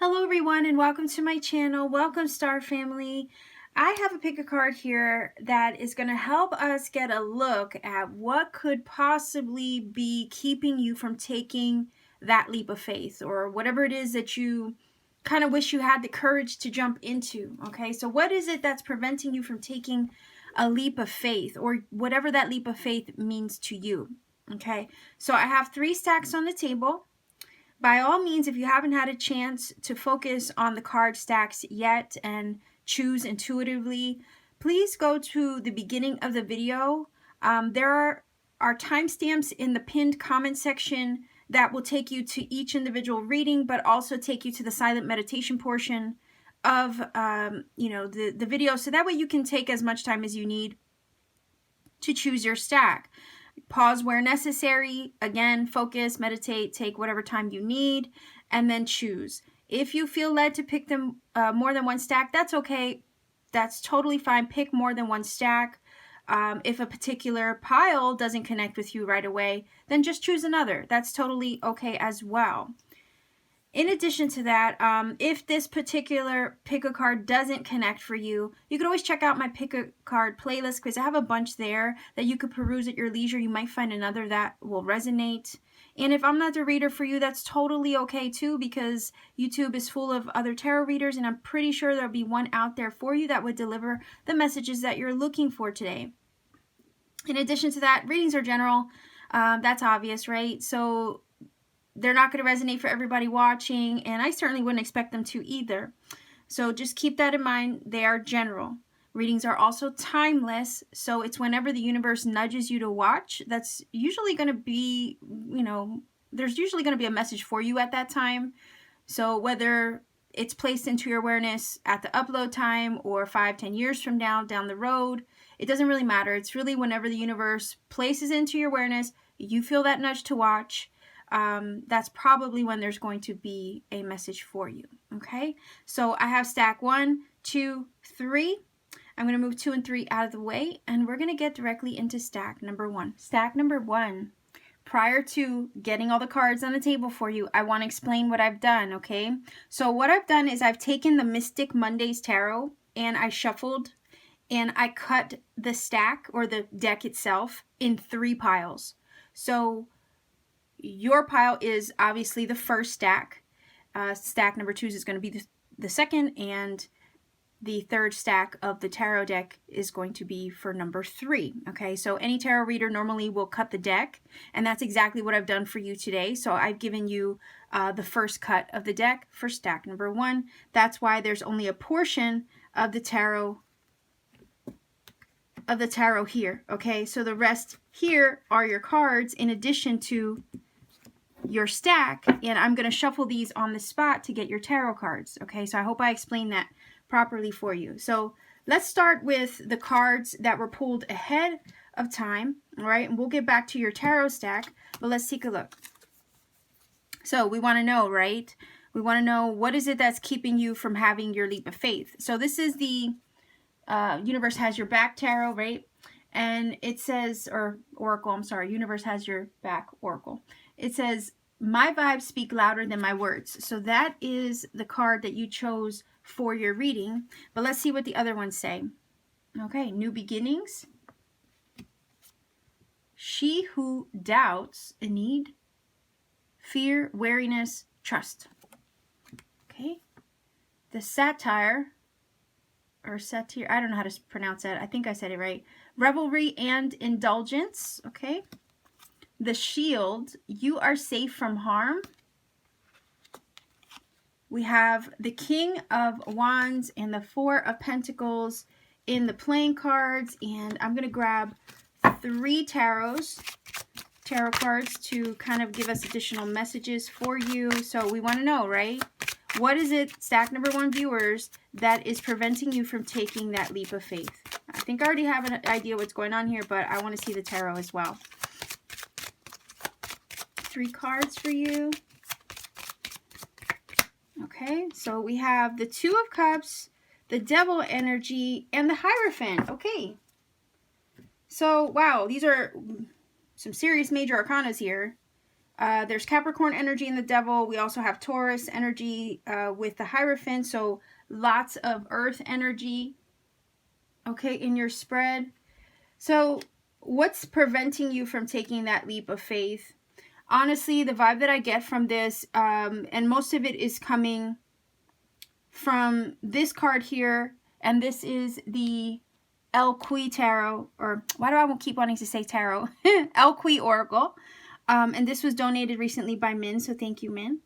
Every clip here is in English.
Hello everyone and welcome to my channel. Welcome Star Family. I have a pick a card here that is going to help us get a look at what could possibly be keeping you from taking that leap of faith or whatever it is that you kind of wish you had the courage to jump into. Okay, so what is it that's preventing you from taking a leap of faith or whatever that leap of faith means to you? Okay, so I have 3 stacks on the table. By all means, if you haven't had a chance to focus on the card stacks yet and choose intuitively, please go to the beginning of the video. There are timestamps in the pinned comment section that will take you to each individual reading, but also take you to the silent meditation portion of the video, so that way you can take as much time as you need to choose your stack. Pause where necessary. Again, focus, meditate, take whatever time you need, and then choose. If you feel led to pick them more than one stack, that's okay. That's totally fine. Pick more than one stack. If a particular pile doesn't connect with you right away, then just choose another. That's totally okay as well. In addition to that, if this particular pick a card doesn't connect for you, you can always check out my pick a card playlist, because I have a bunch there that you could peruse at your leisure. You might find another that will resonate. And if I'm not the reader for you, that's totally okay too, because YouTube is full of other tarot readers, and I'm pretty sure there'll be one out there for you that would deliver the messages that you're looking for today. In addition to that, readings are general. That's obvious, right? So they're not going to resonate for everybody watching, and I certainly wouldn't expect them to either. So just keep that in mind. They are general. Readings are also timeless, so it's whenever the universe nudges you to watch. That's usually going to be, there's usually going to be a message for you at that time. So whether it's placed into your awareness at the upload time or 5-10 years from now down the road, it doesn't really matter. It's really whenever the universe places into your awareness, you feel that nudge to watch. That's probably when there's going to be a message for you. Okay, so I have stack 1, 2, 3. I'm going to move 2 and 3 out of the way, and we're going to get directly into stack number 1. Stack number 1. Prior to getting all the cards on the table for you, I want to explain what I've done. Okay, so what I've done is I've taken the Mystic Mondays Tarot and I shuffled and I cut the stack or the deck itself in 3 piles. So your pile is obviously the first stack. Stack number 2 is going to be the second, and the third stack of the tarot deck is going to be for number 3. Okay, so any tarot reader normally will cut the deck, and that's exactly what I've done for you today. So I've given you the first cut of the deck for stack number 1. That's why there's only a portion of the tarot here. Okay, so the rest here are your cards in addition to your stack, and I'm going to shuffle these on the spot to get your tarot cards. Okay, so I hope I explained that properly for you. So let's start with the cards that were pulled ahead of time. All right, and we'll get back to your tarot stack, but let's take a look. So we want to know, right? We want to know, what is it that's keeping you from having your leap of faith? So this is the Universe Has Your Back tarot, right? And it says, or Oracle, I'm sorry, Universe Has Your Back Oracle. It says, my vibes speak louder than my words. So that is the card that you chose for your reading. But let's see what the other ones say. Okay, new beginnings. She who doubts a need. Fear, wariness, trust. Okay. The satire, or satire, I don't know how to pronounce that. I think I said it right. Revelry and indulgence. Okay. The shield, you are safe from harm. We have the King of Wands and the 4 of Pentacles in the playing cards. And I'm going to grab 3 tarot cards to kind of give us additional messages for you. So we want to know, right? What is it, stack number 1 viewers, that is preventing you from taking that leap of faith? I think I already have an idea what's going on here, but I want to see the tarot as well. 3 cards for you. Okay, so we have the 2 of Cups, the Devil energy, and the Hierophant. Okay, so wow, these are some serious major arcanas here. There's Capricorn energy in the devil. We also have Taurus energy with the Hierophant. So lots of earth energy, okay, in your spread. So what's preventing you from taking that leap of faith? Honestly, the vibe that I get from this, and most of it is coming from this card here, and this is the El Qui Tarot, or why do I keep wanting to say tarot? El Qui Oracle. And this was donated recently by Min, so thank you, Min.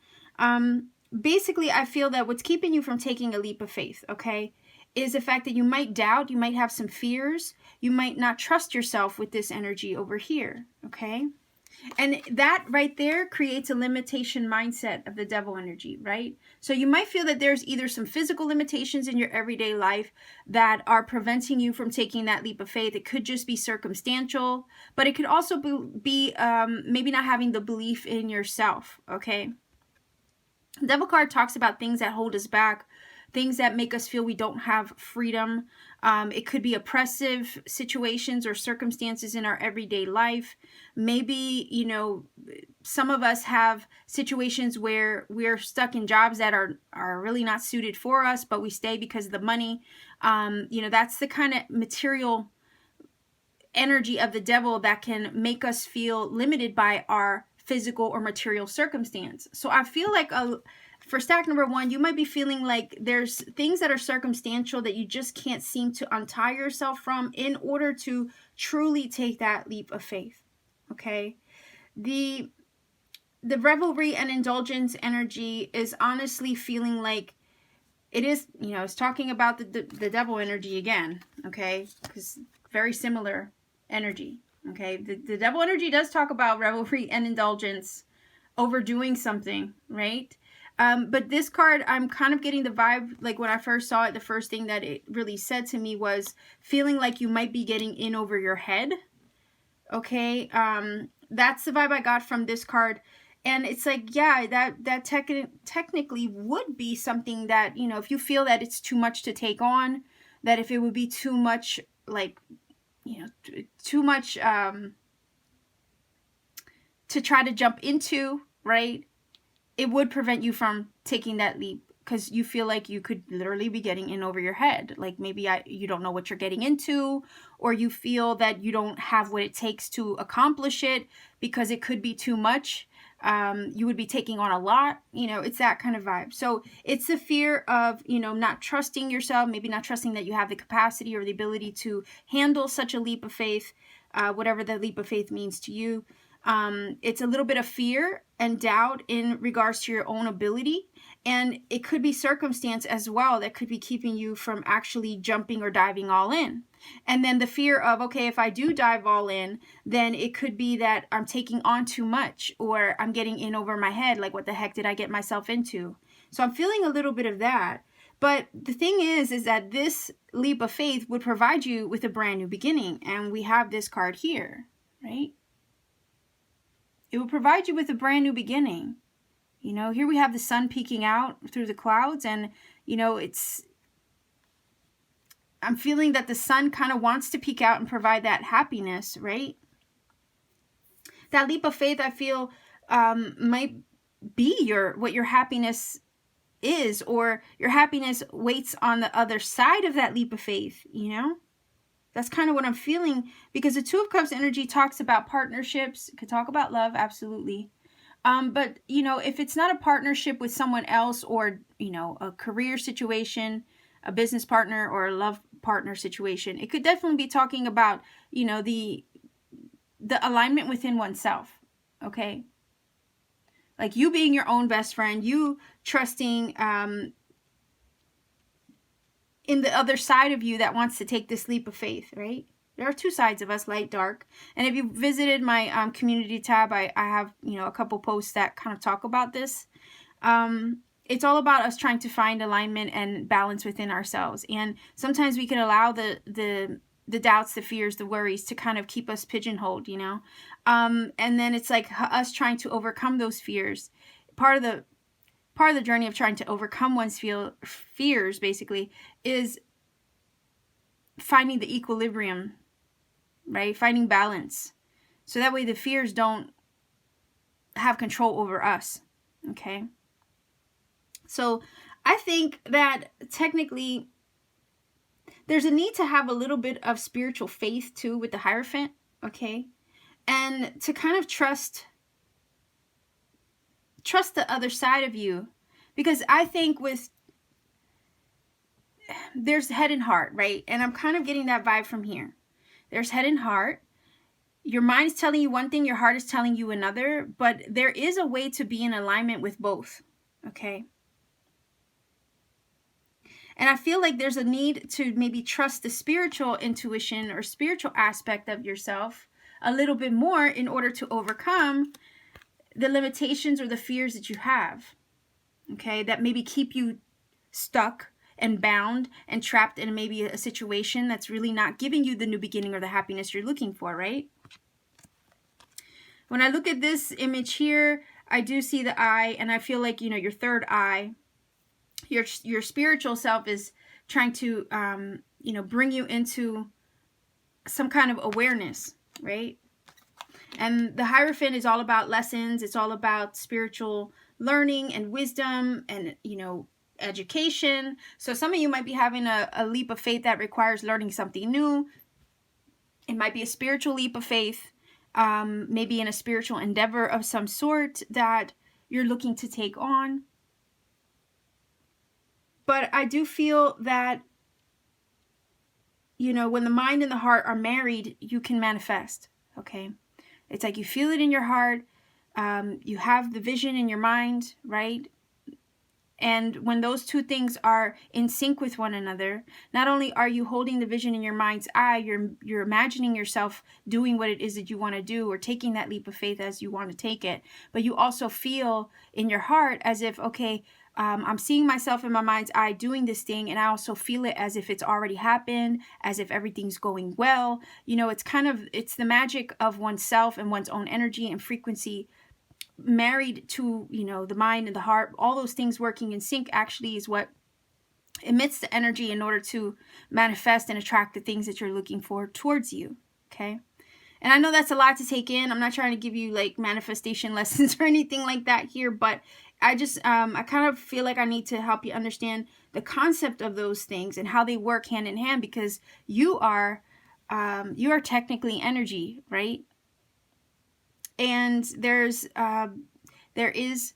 Basically, I feel that what's keeping you from taking a leap of faith, okay, is the fact that you might doubt, you might have some fears, you might not trust yourself with this energy over here, okay? And that right there creates a limitation mindset of the devil energy, right? So you might feel that there's either some physical limitations in your everyday life that are preventing you from taking that leap of faith. It could just be circumstantial, but it could also be maybe not having the belief in yourself, okay? The devil card talks about things that hold us back, things that make us feel we don't have freedom. It could be oppressive situations or circumstances in our everyday life. Maybe, you know, some of us have situations where we're stuck in jobs that are really not suited for us, but we stay because of the money. You know, that's the kind of material energy of the devil that can make us feel limited by our physical or material circumstance. So I feel like for stack number one, you might be feeling like there's things that are circumstantial that you just can't seem to untie yourself from in order to truly take that leap of faith. Okay? The revelry and indulgence energy is honestly feeling like it is, you know, it's talking about the devil energy again, okay? Because very similar energy, okay? The devil energy does talk about revelry and indulgence, overdoing something, right? But this card, I'm kind of getting the vibe, like when I first saw it, the first thing that it really said to me was feeling like you might be getting in over your head, okay? That's the vibe I got from this card. And it's like, yeah, that technically would be something that, you know, if you feel that it's too much to take on, that if it would be too much, like, you know, too much to try to jump into, right? It would prevent you from taking that leap because you feel like you could literally be getting in over your head. Like maybe you don't know what you're getting into, or you feel that you don't have what it takes to accomplish it because it could be too much. You would be taking on a lot, you know, it's that kind of vibe. So it's the fear of, you know, not trusting yourself, maybe not trusting that you have the capacity or the ability to handle such a leap of faith, whatever the leap of faith means to you. It's a little bit of fear and doubt in regards to your own ability. And it could be circumstance as well that could be keeping you from actually jumping or diving all in. And then the fear of, okay, if I do dive all in, then it could be that I'm taking on too much or I'm getting in over my head. Like, what the heck did I get myself into? So I'm feeling a little bit of that. But the thing is that this leap of faith would provide you with a brand new beginning. And we have this card here, right? It will provide you with a brand new beginning. You know, here we have the sun peeking out through the clouds, and, you know, I'm feeling that the sun kind of wants to peek out and provide that happiness, right? That leap of faith, I feel, might be what your happiness is, or your happiness waits on the other side of that leap of faith, you know? That's kind of what I'm feeling, because the Two of Cups energy talks about partnerships. It could talk about love, absolutely. But, you know, if it's not a partnership with someone else, or, you know, a career situation, a business partner, or a love partner situation, it could definitely be talking about, you know, the alignment within oneself, okay? Like you being your own best friend, you trusting in the other side of you that wants to take this leap of faith, right? There are two sides of us, light, dark. And if you visited my community tab, I have, you know, a couple posts that kind of talk about this. It's all about us trying to find alignment and balance within ourselves. And sometimes we can allow the doubts, the fears, the worries to kind of keep us pigeonholed, you know. And then it's like us trying to overcome those fears. Part of the journey of trying to overcome one's fears, basically, is finding the equilibrium, right? Finding balance. So that way the fears don't have control over us. Okay. So I think that technically there's a need to have a little bit of spiritual faith too with the Hierophant. Okay. And to kind of trust the other side of you, because I think there's head and heart, right? And I'm kind of getting that vibe from here. There's head and heart. Your mind is telling you one thing, your heart is telling you another, but there is a way to be in alignment with both. Okay. And I feel like there's a need to maybe trust the spiritual intuition or spiritual aspect of yourself a little bit more in order to overcome the limitations or the fears that you have, okay, that maybe keep you stuck and bound and trapped in maybe a situation that's really not giving you the new beginning or the happiness you're looking for, right? When I look at this image here, I do see the eye, and I feel like, you know, your third eye, your spiritual self is trying to, you know, bring you into some kind of awareness, right? And the Hierophant is all about lessons. It's all about spiritual learning and wisdom and, you know, education. So some of you might be having a leap of faith that requires learning something new. It might be a spiritual leap of faith, maybe in a spiritual endeavor of some sort that you're looking to take on. But I do feel that, you know, when the mind and the heart are married, you can manifest, okay? It's like you feel it in your heart. You have the vision in your mind, right? And when those two things are in sync with one another, not only are you holding the vision in your mind's eye, you're imagining yourself doing what it is that you want to do or taking that leap of faith as you want to take it, but you also feel in your heart as if, okay, I'm seeing myself in my mind's eye doing this thing, and I also feel it as if it's already happened, as if everything's going well. You know, it's the magic of oneself and one's own energy and frequency married to, you know, the mind and the heart. All those things working in sync actually is what emits the energy in order to manifest and attract the things that you're looking for towards you. Okay. And I know that's a lot to take in. I'm not trying to give you like manifestation lessons or anything like that here, but I just, I kind of feel like I need to help you understand the concept of those things and how they work hand in hand, because you are technically energy, right? And there is the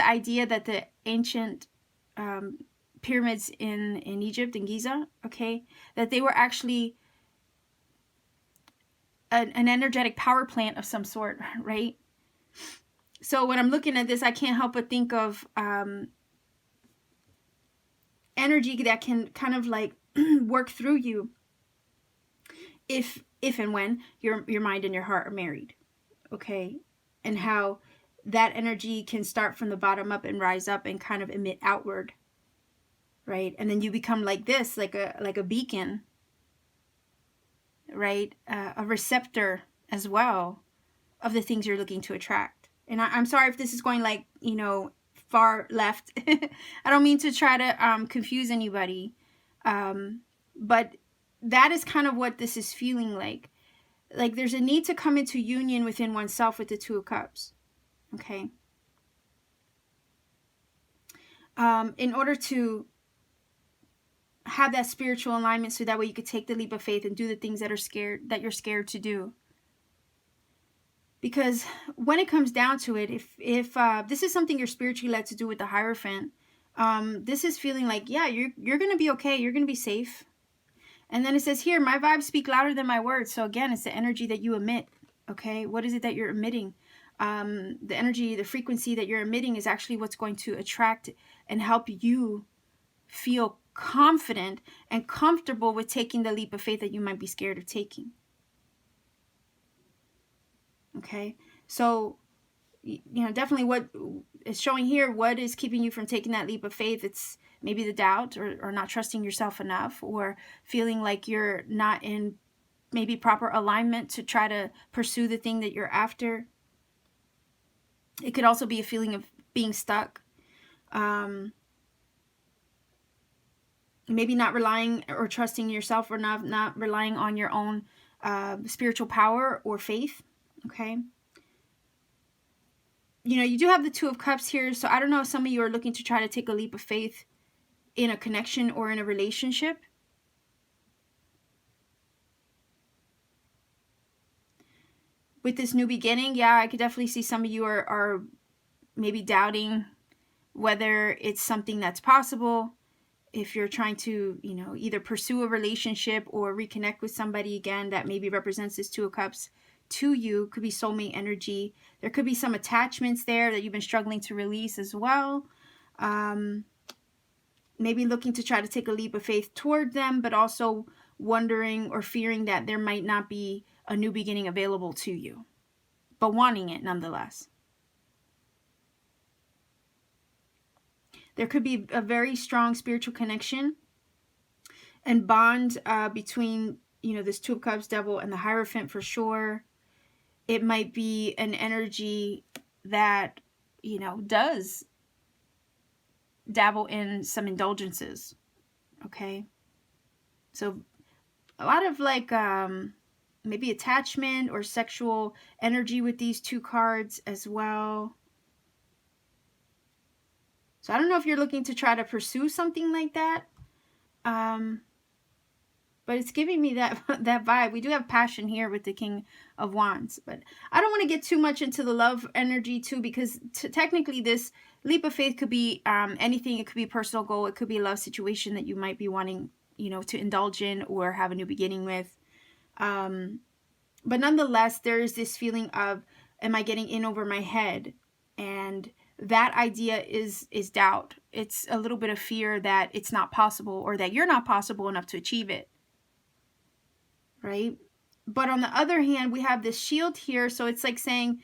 idea that the ancient pyramids in Egypt, in Giza, okay, that they were actually an energetic power plant of some sort, right? So when I'm looking at this, I can't help but think of energy that can kind of like work through you if and when your mind and your heart are married, okay? And how that energy can start from the bottom up and rise up and kind of emit outward, right? And then you become like this, like a beacon, right? A receptor as well of the things you're looking to attract. And I'm sorry if this is going like, you know, far left. I don't mean to try to confuse anybody, but that is kind of what this is feeling like. Like there's a need to come into union within oneself with the Two of Cups, okay? In order to have that spiritual alignment, so that way you could take the leap of faith and do the things that you're scared to do. Because when it comes down to it, if this is something you're spiritually led to do with the Hierophant, this is feeling like, yeah, you're going to be okay. You're going to be safe. And then it says here, my vibes speak louder than my words. So again, it's the energy that you emit. Okay. What is it that you're emitting? The energy, the frequency that you're emitting is actually what's going to attract and help you feel confident and comfortable with taking the leap of faith that you might be scared of taking. Okay. So, you know, definitely what is showing here, what is keeping you from taking that leap of faith? It's maybe the doubt or not trusting yourself enough, or feeling like you're not in maybe proper alignment to try to pursue the thing that you're after. It could also be a feeling of being stuck. Maybe not relying or trusting yourself, or not relying on your own spiritual power or faith. Okay. you know, you do have the Two of Cups here. So I don't know if some of you are looking to try to take a leap of faith in a connection or in a relationship. With this new beginning, yeah, I could definitely see some of you are maybe doubting whether it's something that's possible. If you're trying to, you know, either pursue a relationship or reconnect with somebody again that maybe represents this Two of Cups to you, could be soulmate energy. There could be some attachments there that you've been struggling to release as well. Maybe looking to try to take a leap of faith toward them, but also wondering or fearing that there might not be a new beginning available to you, but wanting it nonetheless. There could be a very strong spiritual connection and bond between, you know, this Two of Cups, Devil, and the Hierophant for sure. It might be an energy that, you know, does dabble in some indulgences. Okay. So a lot of like maybe attachment or sexual energy with these two cards as well. So I don't know if you're looking to try to pursue something like that. But it's giving me that vibe. We do have passion here with the King of Wands. But I don't want to get too much into the love energy too, because technically this leap of faith could be anything. It could be a personal goal. It could be a love situation that you might be wanting, you know, to indulge in or have a new beginning with. But nonetheless, there is this feeling of, am I getting in over my head? And that idea is doubt. It's a little bit of fear that it's not possible or that you're not possible enough to achieve it. Right? But on the other hand, we have this shield here. So it's like saying,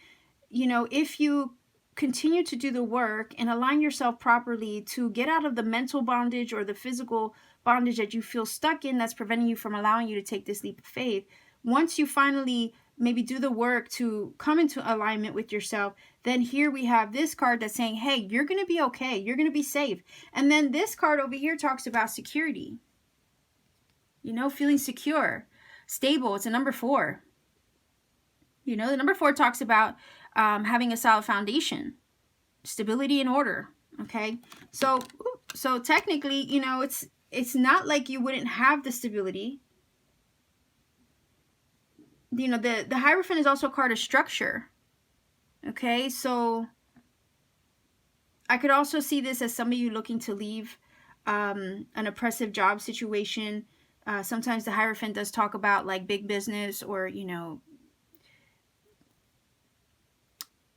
you know, if you continue to do the work and align yourself properly to get out of the mental bondage or the physical bondage that you feel stuck in that's preventing you from allowing you to take this leap of faith, once you finally maybe do the work to come into alignment with yourself, then here we have this card that's saying, hey, you're going to be okay. You're going to be safe. And then this card over here talks about security. You know, feeling secure, stable. It's a number 4. You know, the number 4 talks about having a solid foundation, stability and order. Okay. So technically, you know, it's not like you wouldn't have the stability. You know, the Hierophant is also a card of structure. Okay. So I could also see this as some of you looking to leave an oppressive job situation. Sometimes the Hierophant does talk about like big business or, you know,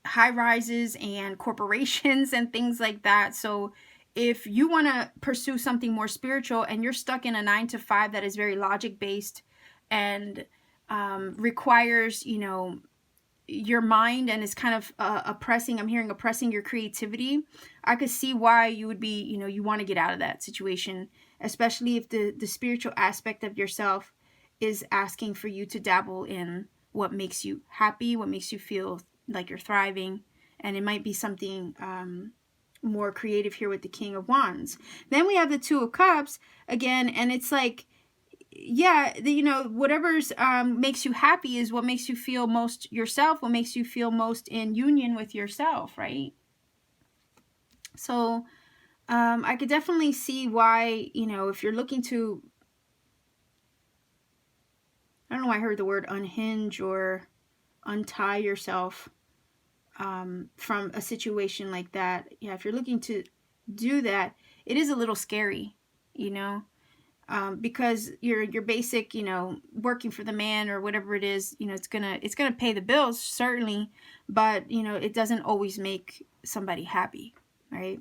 high rises and corporations and things like that. So if you want to pursue something more spiritual and you're stuck in a 9-to-5 that is very logic based and requires, you know, your mind and is kind of oppressing, I'm hearing oppressing your creativity, I could see why you would be, you know, you want to get out of that situation, especially if the spiritual aspect of yourself is asking for you to dabble in what makes you happy, what makes you feel like you're thriving. And it might be something more creative here with the King of Wands. Then we have the Two of Cups again, and it's like, yeah, you know, whatever's makes you happy is what makes you feel most yourself, what makes you feel most in union with yourself, right? So I could definitely see why, you know, if you're looking to, I don't know why I heard the word unhinge or untie yourself from a situation like that. Yeah, if you're looking to do that, it is a little scary, you know, because your basic, you know, working for the man or whatever it is, you know, it's gonna pay the bills certainly, but you know, it doesn't always make somebody happy, right?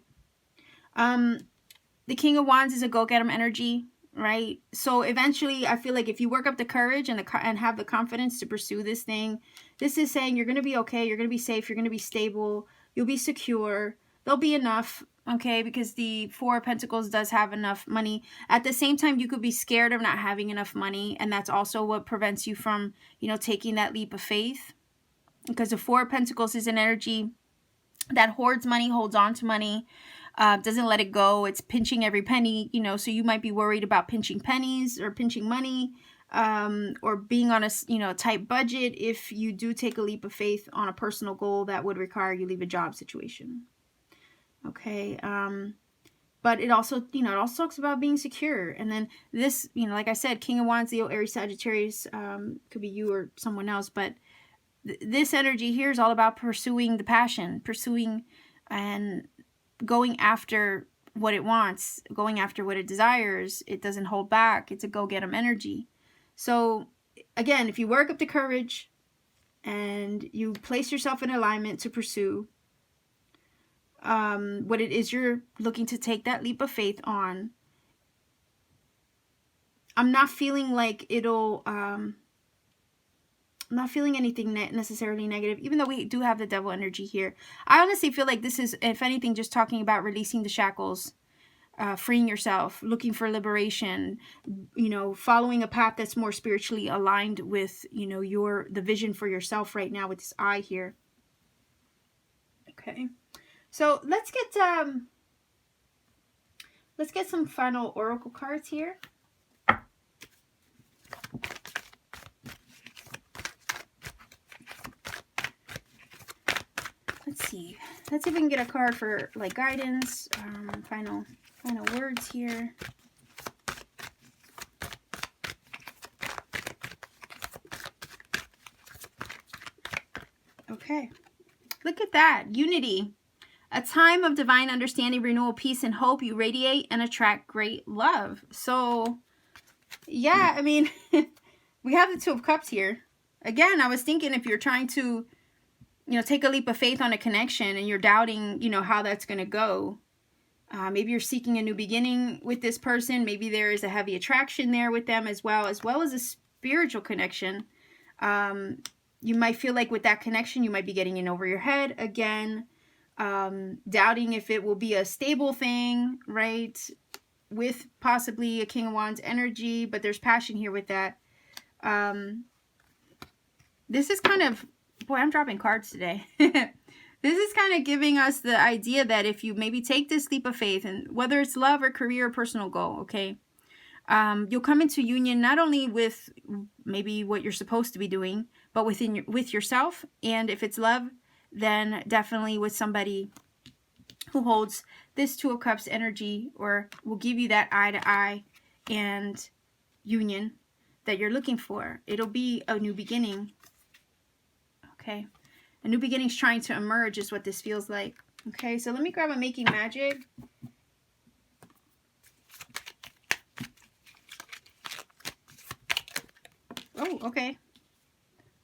The King of Wands is a go-getter energy, right? So eventually, I feel like if you work up the courage and have the confidence to pursue this thing, this is saying you're going to be okay, you're going to be safe, you're going to be stable, you'll be secure, there'll be enough, okay? Because the Four of Pentacles does have enough money. At the same time, you could be scared of not having enough money, and that's also what prevents you from, you know, taking that leap of faith. Because the Four of Pentacles is an energy that hoards money, holds on to money, doesn't let it go. It's pinching every penny, you know, so you might be worried about pinching pennies or pinching money. or being on a, you know, tight budget if you do take a leap of faith on a personal goal that would require you leave a job situation. Okay. But it also, you know, it also talks about being secure. And then this, you know, like I said, King of Wands, Leo, Aries, Sagittarius, could be you or someone else, but this energy here is all about pursuing the passion, pursuing and going after what it wants, going after what it desires. It doesn't hold back. It's a go-get-'em energy. So again, if you work up the courage and you place yourself in alignment to pursue what it is you're looking to take that leap of faith on, I'm not feeling like it'll, I'm not feeling anything necessarily negative, even though we do have the devil energy here. I honestly feel like this is, if anything, just talking about releasing the shackles, freeing yourself, looking for liberation, you know, following a path that's more spiritually aligned with, you know, the vision for yourself right now with this eye here. Okay. So let's get some final oracle cards here. Let's see if we can get a card for like guidance, final words here. Okay, look at that, unity. A time of divine understanding, renewal, peace, and hope. You radiate and attract great love. So, yeah, I mean, we have the Two of Cups here. Again, I was thinking if you're trying to, you know, take a leap of faith on a connection and you're doubting, you know, how that's going to go. Maybe you're seeking a new beginning with this person. Maybe there is a heavy attraction there with them as well as a spiritual connection. You might feel like with that connection, you might be getting in over your head again. Doubting if it will be a stable thing, right? With possibly a King of Wands energy, but there's passion here with that. This is kind of, boy, I'm dropping cards today. This is kind of giving us the idea that if you maybe take this leap of faith, and whether it's love or career or personal goal, okay, you'll come into union not only with maybe what you're supposed to be doing, but with yourself. And if it's love, then definitely with somebody who holds this Two of Cups energy, or will give you that eye-to-eye and union that you're looking for. It'll be a new beginning. Okay. A new beginning's trying to emerge is what this feels like. Okay, so let me grab a Making Magic. Oh, okay.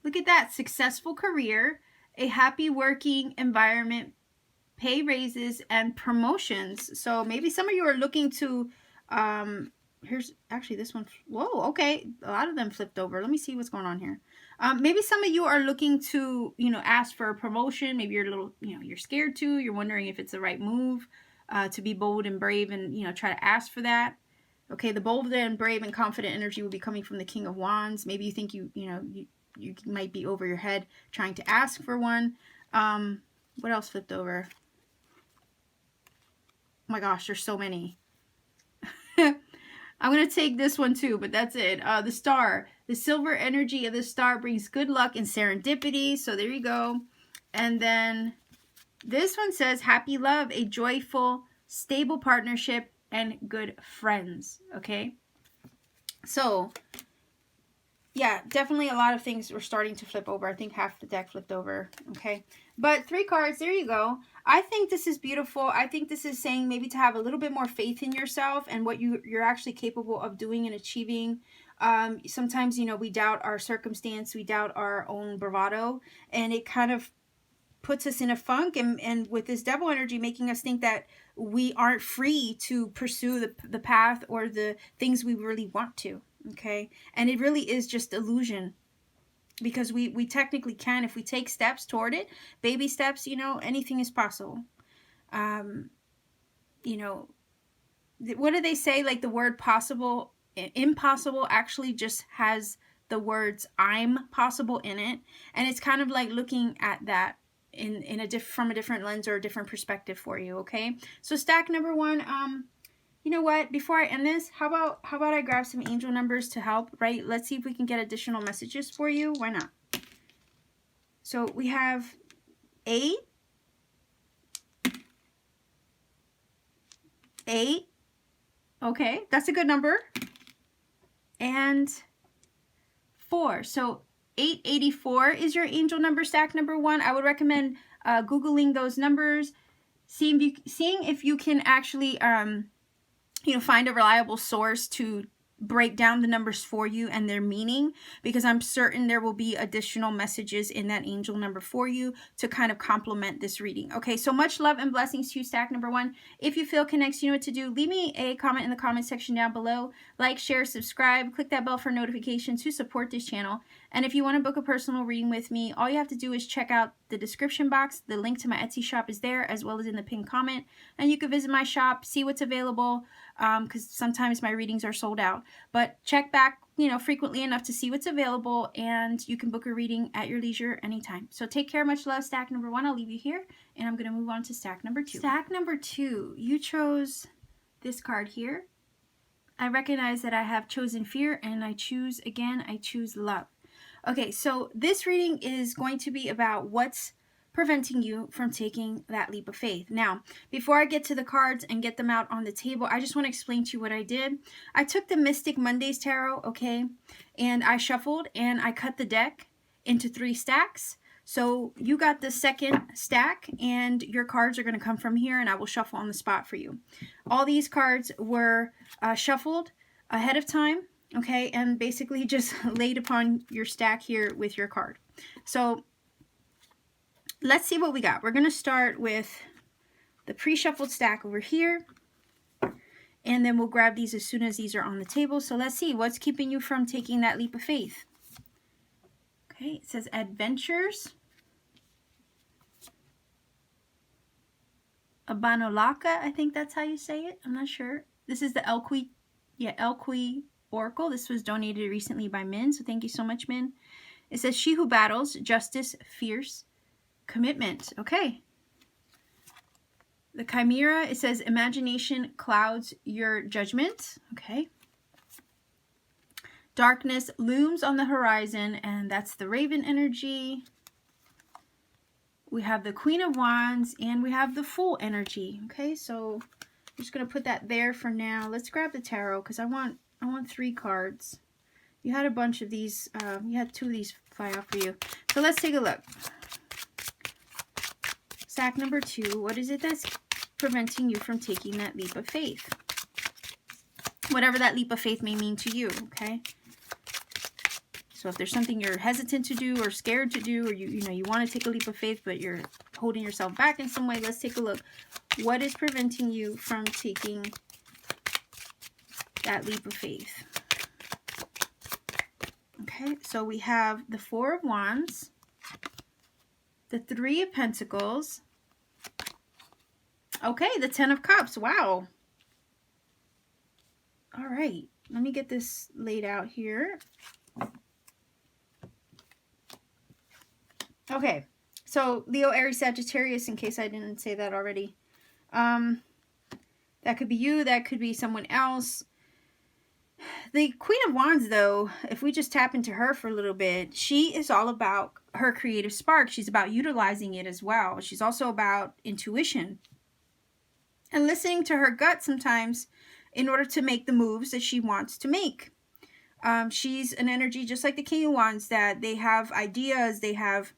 Look at that. Successful career, a happy working environment, pay raises, and promotions. So maybe some of you are looking to, here's actually this one. Whoa, okay. A lot of them flipped over. Let me see what's going on here. Maybe some of you are looking to, you know, ask for a promotion. Maybe you're a little, you know, you're scared to. You're wondering if it's the right move to be bold and brave and, you know, try to ask for that. Okay, the bold and brave and confident energy will be coming from the King of Wands. Maybe you think you might be over your head trying to ask for one. What else flipped over? Oh my gosh, there's so many. I'm going to take this one too, but that's it. The Star. The silver energy of the Star brings good luck and serendipity. So there you go. And then this one says happy love, a joyful, stable partnership, and good friends. Okay. So yeah, definitely a lot of things were starting to flip over. I think half the deck flipped over. Okay. But 3 cards, there you go. I think this is beautiful. I think this is saying maybe to have a little bit more faith in yourself and what you're actually capable of doing and achieving. Sometimes, you know, we doubt our circumstance. We doubt our own bravado. And it kind of puts us in a funk. And with this devil energy making us think that we aren't free to pursue the path or the things we really want to. Okay. And it really is just illusion. Because we technically can, if we take steps toward it, baby steps, you know, anything is possible. You know, what do they say? Like the word possible, impossible actually just has the words I'm possible in it. And it's kind of like looking at that from a different lens or a different perspective for you. Okay. So stack number 1, You know what? Before I end this, how about I grab some angel numbers to help, right? Let's see if we can get additional messages for you. Why not? So we have 8, 8. Okay, that's a good number. And 4. So 884 is your angel number stack number 1. I would recommend Googling those numbers, seeing if you can actually find a reliable source to break down the numbers for you and their meaning, because I'm certain there will be additional messages in that angel number for you to kind of complement this reading. Okay, so much love and blessings to you, stack number 1. If you feel connects, you know what to do. Leave me a comment in the comment section down below. Like, share, subscribe, click that bell for notifications to support this channel. And if you want to book a personal reading with me, all you have to do is check out the description box. The link to my Etsy shop is there, as well as in the pinned comment. And you can visit my shop, see what's available, because sometimes my readings are sold out. But check back, frequently enough to see what's available, and you can book a reading at your leisure anytime. So take care, much love, stack number 1. I'll leave you here, and I'm going to move on to stack number 2. Stack number 2, you chose this card here. I recognize that I have chosen fear, and I choose love. Okay, so this reading is going to be about what's preventing you from taking that leap of faith. Now, before I get to the cards and get them out on the table, I just want to explain to you what I did. I took the Mystic Mondays Tarot, okay, and I shuffled and I cut the deck into 3 stacks. So you got the second stack, and your cards are going to come from here, and I will shuffle on the spot for you. All these cards were shuffled ahead of time, okay, and basically just laid upon your stack here with your card. So let's see what we got. We're going to start with the pre-shuffled stack over here, and then we'll grab these as soon as these are on the table. So let's see, what's keeping you from taking that leap of faith? Okay, it says adventures, Abanolaka, I think that's how you say it. I'm not sure. This is the Elqui Oracle. This was donated recently by Min, so thank you so much, Min. It says she who battles, justice, fierce, commitment. Okay. The Chimera, it says imagination clouds your judgment. Okay. Darkness looms on the horizon, and that's the Raven energy. We have the Queen of Wands, and we have the Fool energy. Okay, so I'm just going to put that there for now. Let's grab the tarot, because I want 3 cards. You had a bunch of these. You had 2 of these fly out for you. So let's take a look. Stack number 2, what is it that's preventing you from taking that leap of faith? Whatever that leap of faith may mean to you, okay? So if there's something you're hesitant to do or scared to do, or you want to take a leap of faith, but you're holding yourself back in some way, let's take a look. What is preventing you from taking that leap of faith? Okay, so we have the 4 of Wands, the 3 of Pentacles. Okay, the 10 of Cups. Wow. All right, let me get this laid out here. Okay, so Leo, Aries, Sagittarius, in case I didn't say that already. That could be you, that could be someone else. The Queen of Wands, though, if we just tap into her for a little bit, she is all about her creative spark. She's about utilizing it as well. She's also about intuition and listening to her gut sometimes in order to make the moves that she wants to make. She's an energy just like the King of Wands, that they have ideas, they have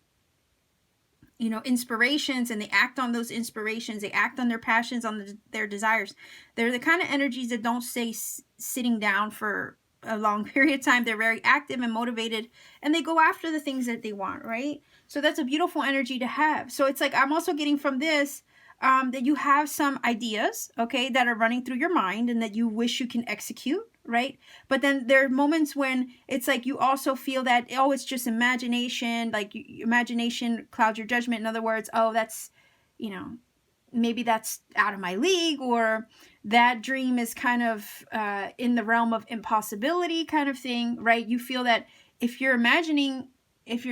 inspirations, and they act on those inspirations. They act on their passions, on their desires. They're the kind of energies that don't stay sitting down for a long period of time. They're very active and motivated, and they go after the things that they want, right? So that's a beautiful energy to have. So it's like, I'm also getting from this that you have some ideas, okay, that are running through your mind and that you wish you can execute, right? But then there are moments when it's like you also feel that, oh, it's just imagination, like imagination clouds your judgment. In other words, oh, that's, maybe that's out of my league, or that dream is kind of in the realm of impossibility kind of thing, right? You feel that if you're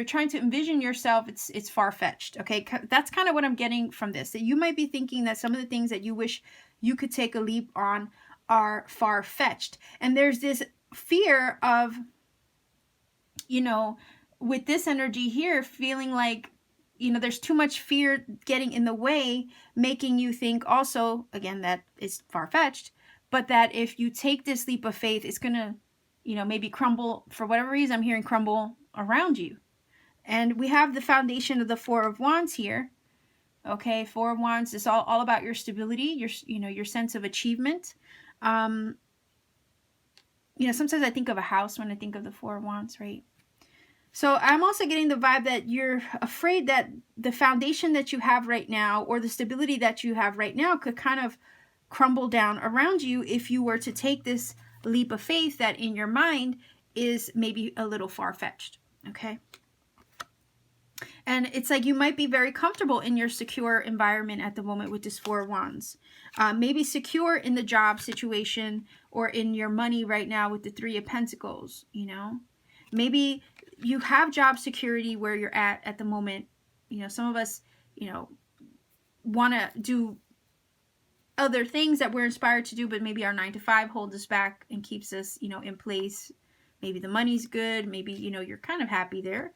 trying to envision yourself, it's far-fetched, okay? That's kind of what I'm getting from this, that you might be thinking that some of the things that you wish you could take a leap on are far-fetched. And there's this fear of, you know, with this energy here, feeling like, you know, there's too much fear getting in the way, making you think also, again, that is far-fetched, but that if you take this leap of faith, it's going to, you know, maybe crumble, for whatever reason, I'm hearing crumble around you. And we have the foundation of the Four of Wands here. Okay, Four of Wands is all about your stability, your, you know, your sense of achievement. You know, sometimes I think of a house when I think of the Four of Wands, right? So I'm also getting the vibe that you're afraid that the foundation that you have right now, or the stability that you have right now, could kind of crumble down around you if you were to take this leap of faith that in your mind is maybe a little far-fetched, okay? And it's like you might be very comfortable in your secure environment at the moment with this Four of Wands. Maybe secure in the job situation or in your money right now with the Three of Pentacles, you know? Maybe you have job security where you're at the moment. You know, some of us, you know, want to do other things that we're inspired to do, but maybe our 9-to-5 holds us back and keeps us, you know, in place. Maybe the money's good. Maybe, you know, you're kind of happy there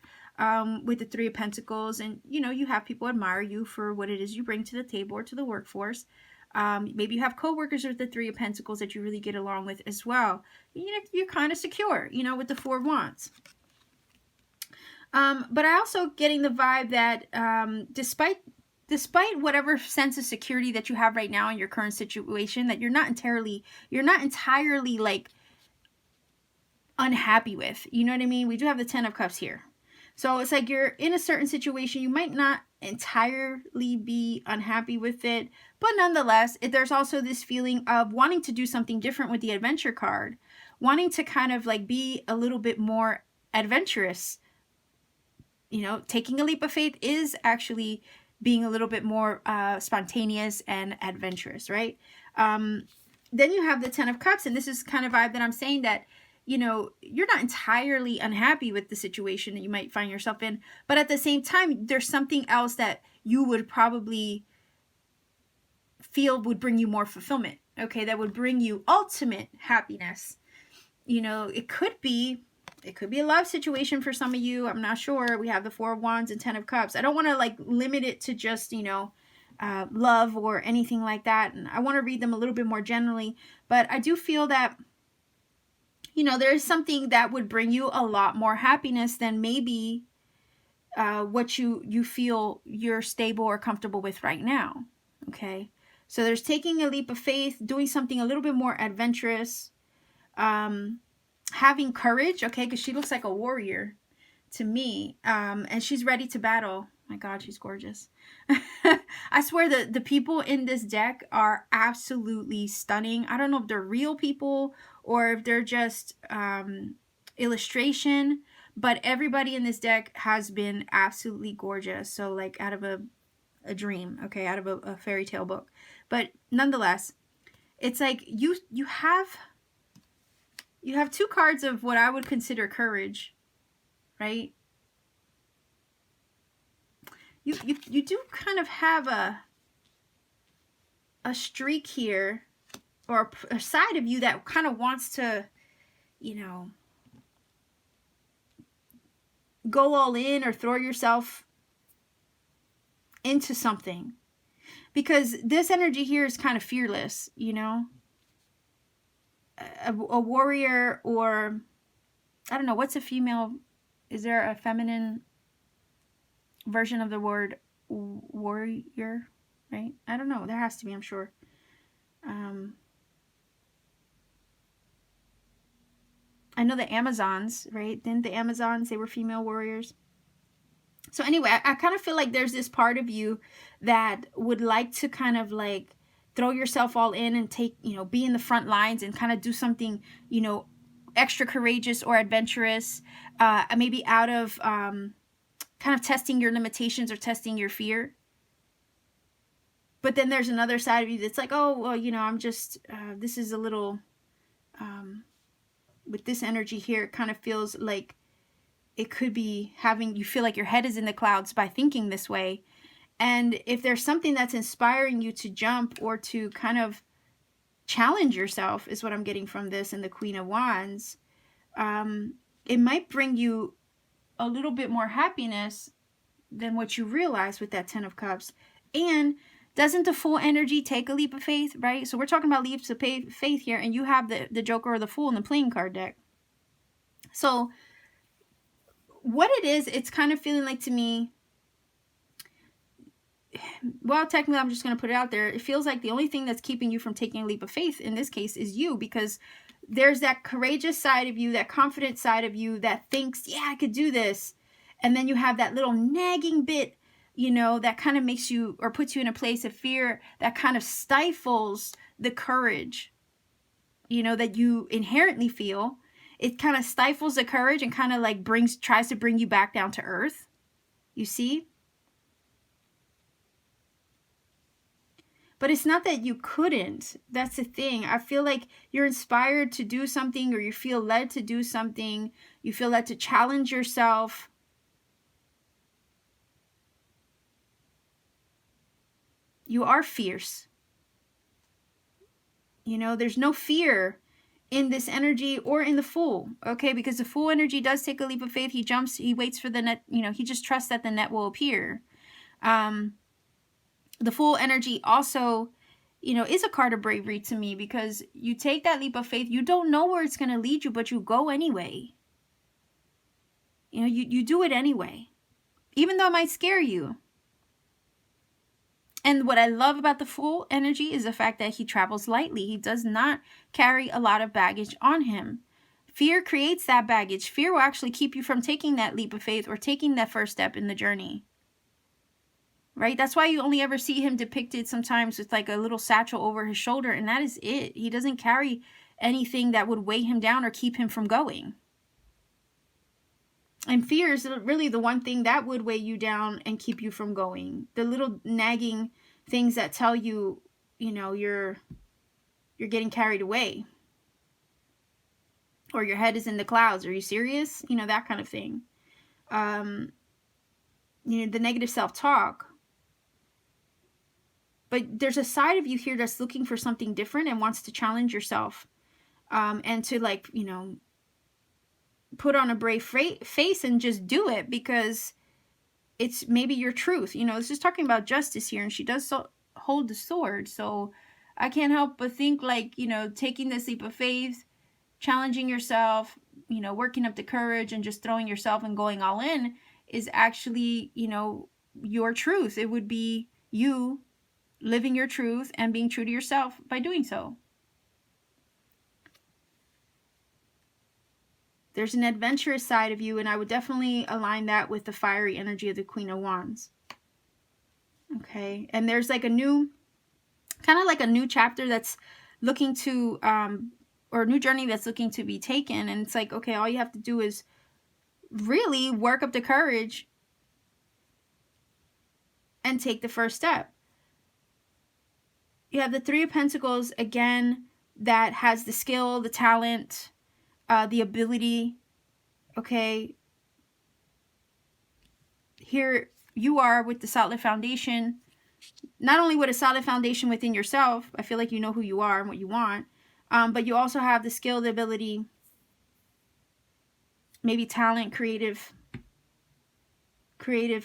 with the Three of Pentacles. And, you know, you have people admire you for what it is you bring to the table or to the workforce. Maybe you have coworkers with the Three of Pentacles that you really get along with as well. You know, you're kind of secure, you know, with the Four of Wands. But I also getting the vibe that despite whatever sense of security that you have right now in your current situation, that you're not entirely like unhappy with. You know what I mean? We do have the Ten of Cups here. So it's like you're in a certain situation. You might not entirely be unhappy with it, but nonetheless, there's also this feeling of wanting to do something different with the Adventure card, wanting to kind of like be a little bit more adventurous. You know, taking a leap of faith is actually being a little bit more spontaneous and adventurous, right? Then you have the Ten of Cups, and this is kind of vibe that I'm saying that, you know, you're not entirely unhappy with the situation that you might find yourself in, but at the same time, there's something else that you would probably feel would bring you more fulfillment, okay? That would bring you ultimate happiness. You know, it could be a love situation for some of you. I'm not sure. We have the Four of Wands and Ten of Cups. I don't want to like limit it to just, you know, love or anything like that. And I want to read them a little bit more generally. But I do feel that, you know, there is something that would bring you a lot more happiness than maybe what you feel you're stable or comfortable with right now. Okay. So there's taking a leap of faith, doing something a little bit more adventurous, having courage, okay, because she looks like a warrior to me, and she's ready to battle. My God, she's gorgeous. I swear the people in this deck are absolutely stunning. I don't know if they're real people or if they're just illustration, but everybody in this deck has been absolutely gorgeous. So like out of a dream, okay, out of a fairy tale book. But nonetheless, it's like you have two cards of what I would consider courage, right? You do kind of have a streak here, or a side of you that kind of wants to, you know, go all in or throw yourself into something. Because this energy here is kind of fearless, you know? A warrior, or I don't know, what's a female? Is there a feminine version of the word warrior, right? I don't know. There has to be, I'm sure. I know the Amazons, right? Didn't the Amazons, they were female warriors? So anyway, I kind of feel like there's this part of you that would like to kind of like throw yourself all in and take, you know, be in the front lines and kind of do something, you know, extra courageous or adventurous, maybe out of kind of testing your limitations or testing your fear. But then there's another side of you that's like, oh, well, you know, I'm just, this is a little, with this energy here, it kind of feels like it could be having, you feel like your head is in the clouds by thinking this way. And if there's something that's inspiring you to jump or to kind of challenge yourself is what I'm getting from this, and the Queen of Wands. It might bring you a little bit more happiness than what you realize with that 10 of Cups. And doesn't the Fool energy take a leap of faith, right? So we're talking about leaps of faith here, and you have the Joker or the Fool in the playing card deck. So what it is, it's kind of feeling like to me, well, technically, I'm just going to put it out there. It feels like the only thing that's keeping you from taking a leap of faith in this case is you, because there's that courageous side of you, that confident side of you that thinks, yeah, I could do this. And then you have that little nagging bit, you know, that kind of makes you or puts you in a place of fear that kind of stifles the courage, you know, that you inherently feel. It kind of stifles the courage and kind of like tries to bring you back down to earth. You see? But it's not that you couldn't. That's the thing. I feel like you're inspired to do something, or you feel led to do something. You feel led to challenge yourself. You are fierce. You know, there's no fear in this energy or in the Fool, okay? Because the Fool energy does take a leap of faith. He jumps, he waits for the net, you know, he just trusts that the net will appear. The Fool energy also, you know, is a card of bravery to me, because you take that leap of faith. You don't know where it's going to lead you, but you go anyway. You know, you do it anyway, even though it might scare you. And what I love about the Fool energy is the fact that he travels lightly. He does not carry a lot of baggage on him. Fear creates that baggage. Fear will actually keep you from taking that leap of faith or taking that first step in the journey. Right? That's why you only ever see him depicted sometimes with like a little satchel over his shoulder, and that is it. He doesn't carry anything that would weigh him down or keep him from going. And fear is really the one thing that would weigh you down and keep you from going. The little nagging things that tell you, you know, you're getting carried away. Or your head is in the clouds. Are you serious? You know, that kind of thing. You know, the negative self-talk. But there's a side of you here that's looking for something different and wants to challenge yourself. And to, like, you know, put on a brave face and just do it, because it's maybe your truth. You know, this is talking about justice here, and she does hold the sword. So I can't help but think, like, you know, taking this leap of faith, challenging yourself, you know, working up the courage and just throwing yourself and going all in is actually, you know, your truth. It would be you living your truth and being true to yourself by doing so. There's an adventurous side of you, and I would definitely align that with the fiery energy of the Queen of Wands. Okay, and there's like a new, kind of like a new chapter that's looking to, or a new journey that's looking to be taken. And it's like, okay, all you have to do is really work up the courage and take the first step. You have the Three of Pentacles, again, that has the skill, the talent, the ability. Okay, here you are with the solid foundation. Not only with a solid foundation within yourself, I feel like you know who you are and what you want, but you also have the skill, the ability, maybe talent, creative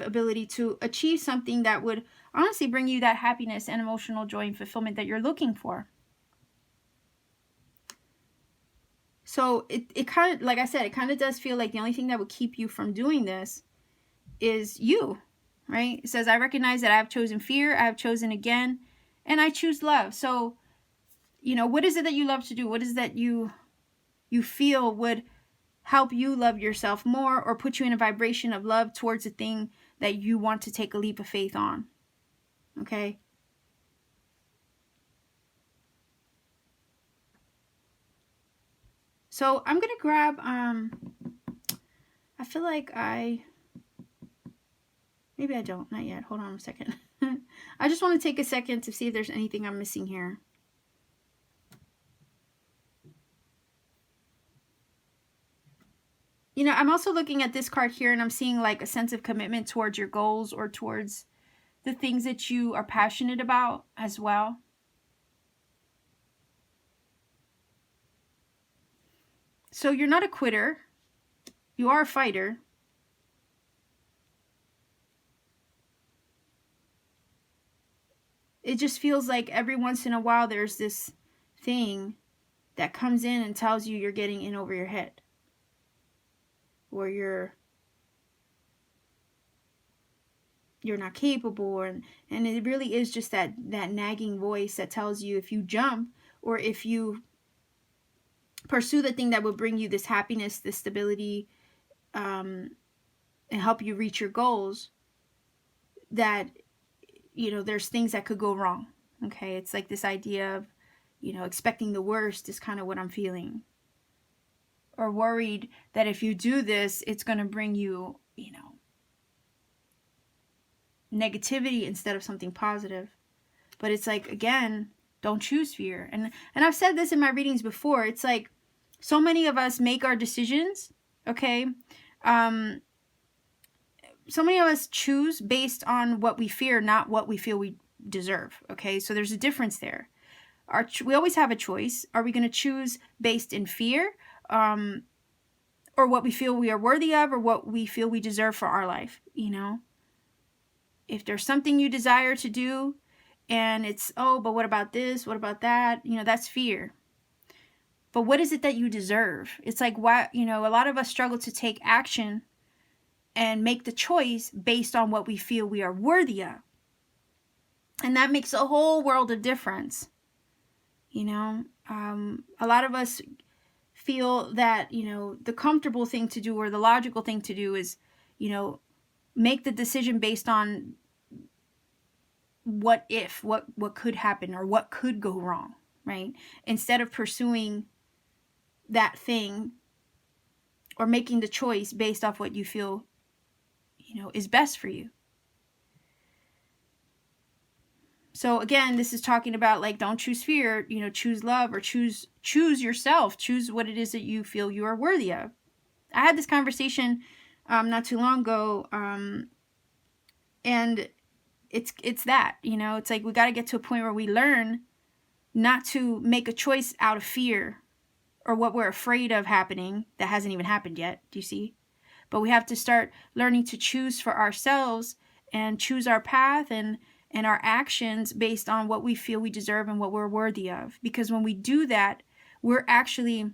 ability to achieve something that would honestly bring you that happiness and emotional joy and fulfillment that you're looking for. So it kind of, like I said, it kind of does feel like the only thing that would keep you from doing this is you, right? It says, I recognize that I have chosen fear, I have chosen again, and I choose love. So, you know, what is it that you love to do? What is that you feel would help you love yourself more, or put you in a vibration of love towards the thing that you want to take a leap of faith on? Okay. So I'm going to grab, I feel like maybe I don't, not yet. Hold on a second. I just want to take a second to see if there's anything I'm missing here. You know, I'm also looking at this card here, and I'm seeing like a sense of commitment towards your goals or towards the things that you are passionate about as well. So you're not a quitter. You are a fighter. It just feels like every once in a while there's this thing that comes in and tells you you're getting in over your head. Or you're not capable, and it really is just that nagging voice that tells you if you jump or if you pursue the thing that will bring you this happiness, this stability, and help you reach your goals, that, you know, there's things that could go wrong. Okay, it's like this idea of, you know, expecting the worst is kind of what I'm feeling. Or worried that if you do this, it's going to bring you, you know, negativity instead of something positive. But it's like, again, don't choose fear. And I've said this in my readings before. It's like so many of us make our decisions, okay? So many of us choose based on what we fear, not what we feel we deserve, okay? So there's a difference there. We always have a choice. Are we going to choose based in fear, or what we feel we are worthy of, or what we feel we deserve for our life, you know? If there's something you desire to do and it's, oh, but what about this? What about that? You know, that's fear. But what is it that you deserve? It's like, why, you know, a lot of us struggle to take action and make the choice based on what we feel we are worthy of. And that makes a whole world of difference. You know, a lot of us feel that, you know, the comfortable thing to do or the logical thing to do is, you know, make the decision based on what if, what could happen or what could go wrong, right? Instead of pursuing that thing or making the choice based off what you feel, you know, is best for you. So again, this is talking about, like, don't choose fear, you know, choose love, or choose yourself, choose what it is that you feel you are worthy of. I had this conversation not too long ago, and it's that, you know, it's like we got to get to a point where we learn not to make a choice out of fear or what we're afraid of happening that hasn't even happened yet. Do you see? But we have to start learning to choose for ourselves and choose our path and our actions based on what we feel we deserve and what we're worthy of. Because when we do that, we're actually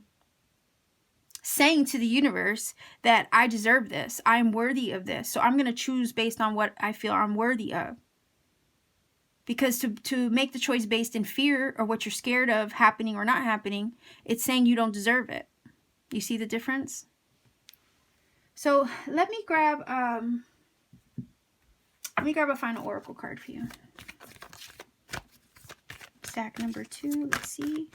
saying to the universe that I deserve this. I'm worthy of this. So I'm going to choose based on what I feel I'm worthy of. Because to make the choice based in fear or what you're scared of happening or not happening, it's saying you don't deserve it. You see the difference? So let me grab a final oracle card for you. Stack number 2. Let's see.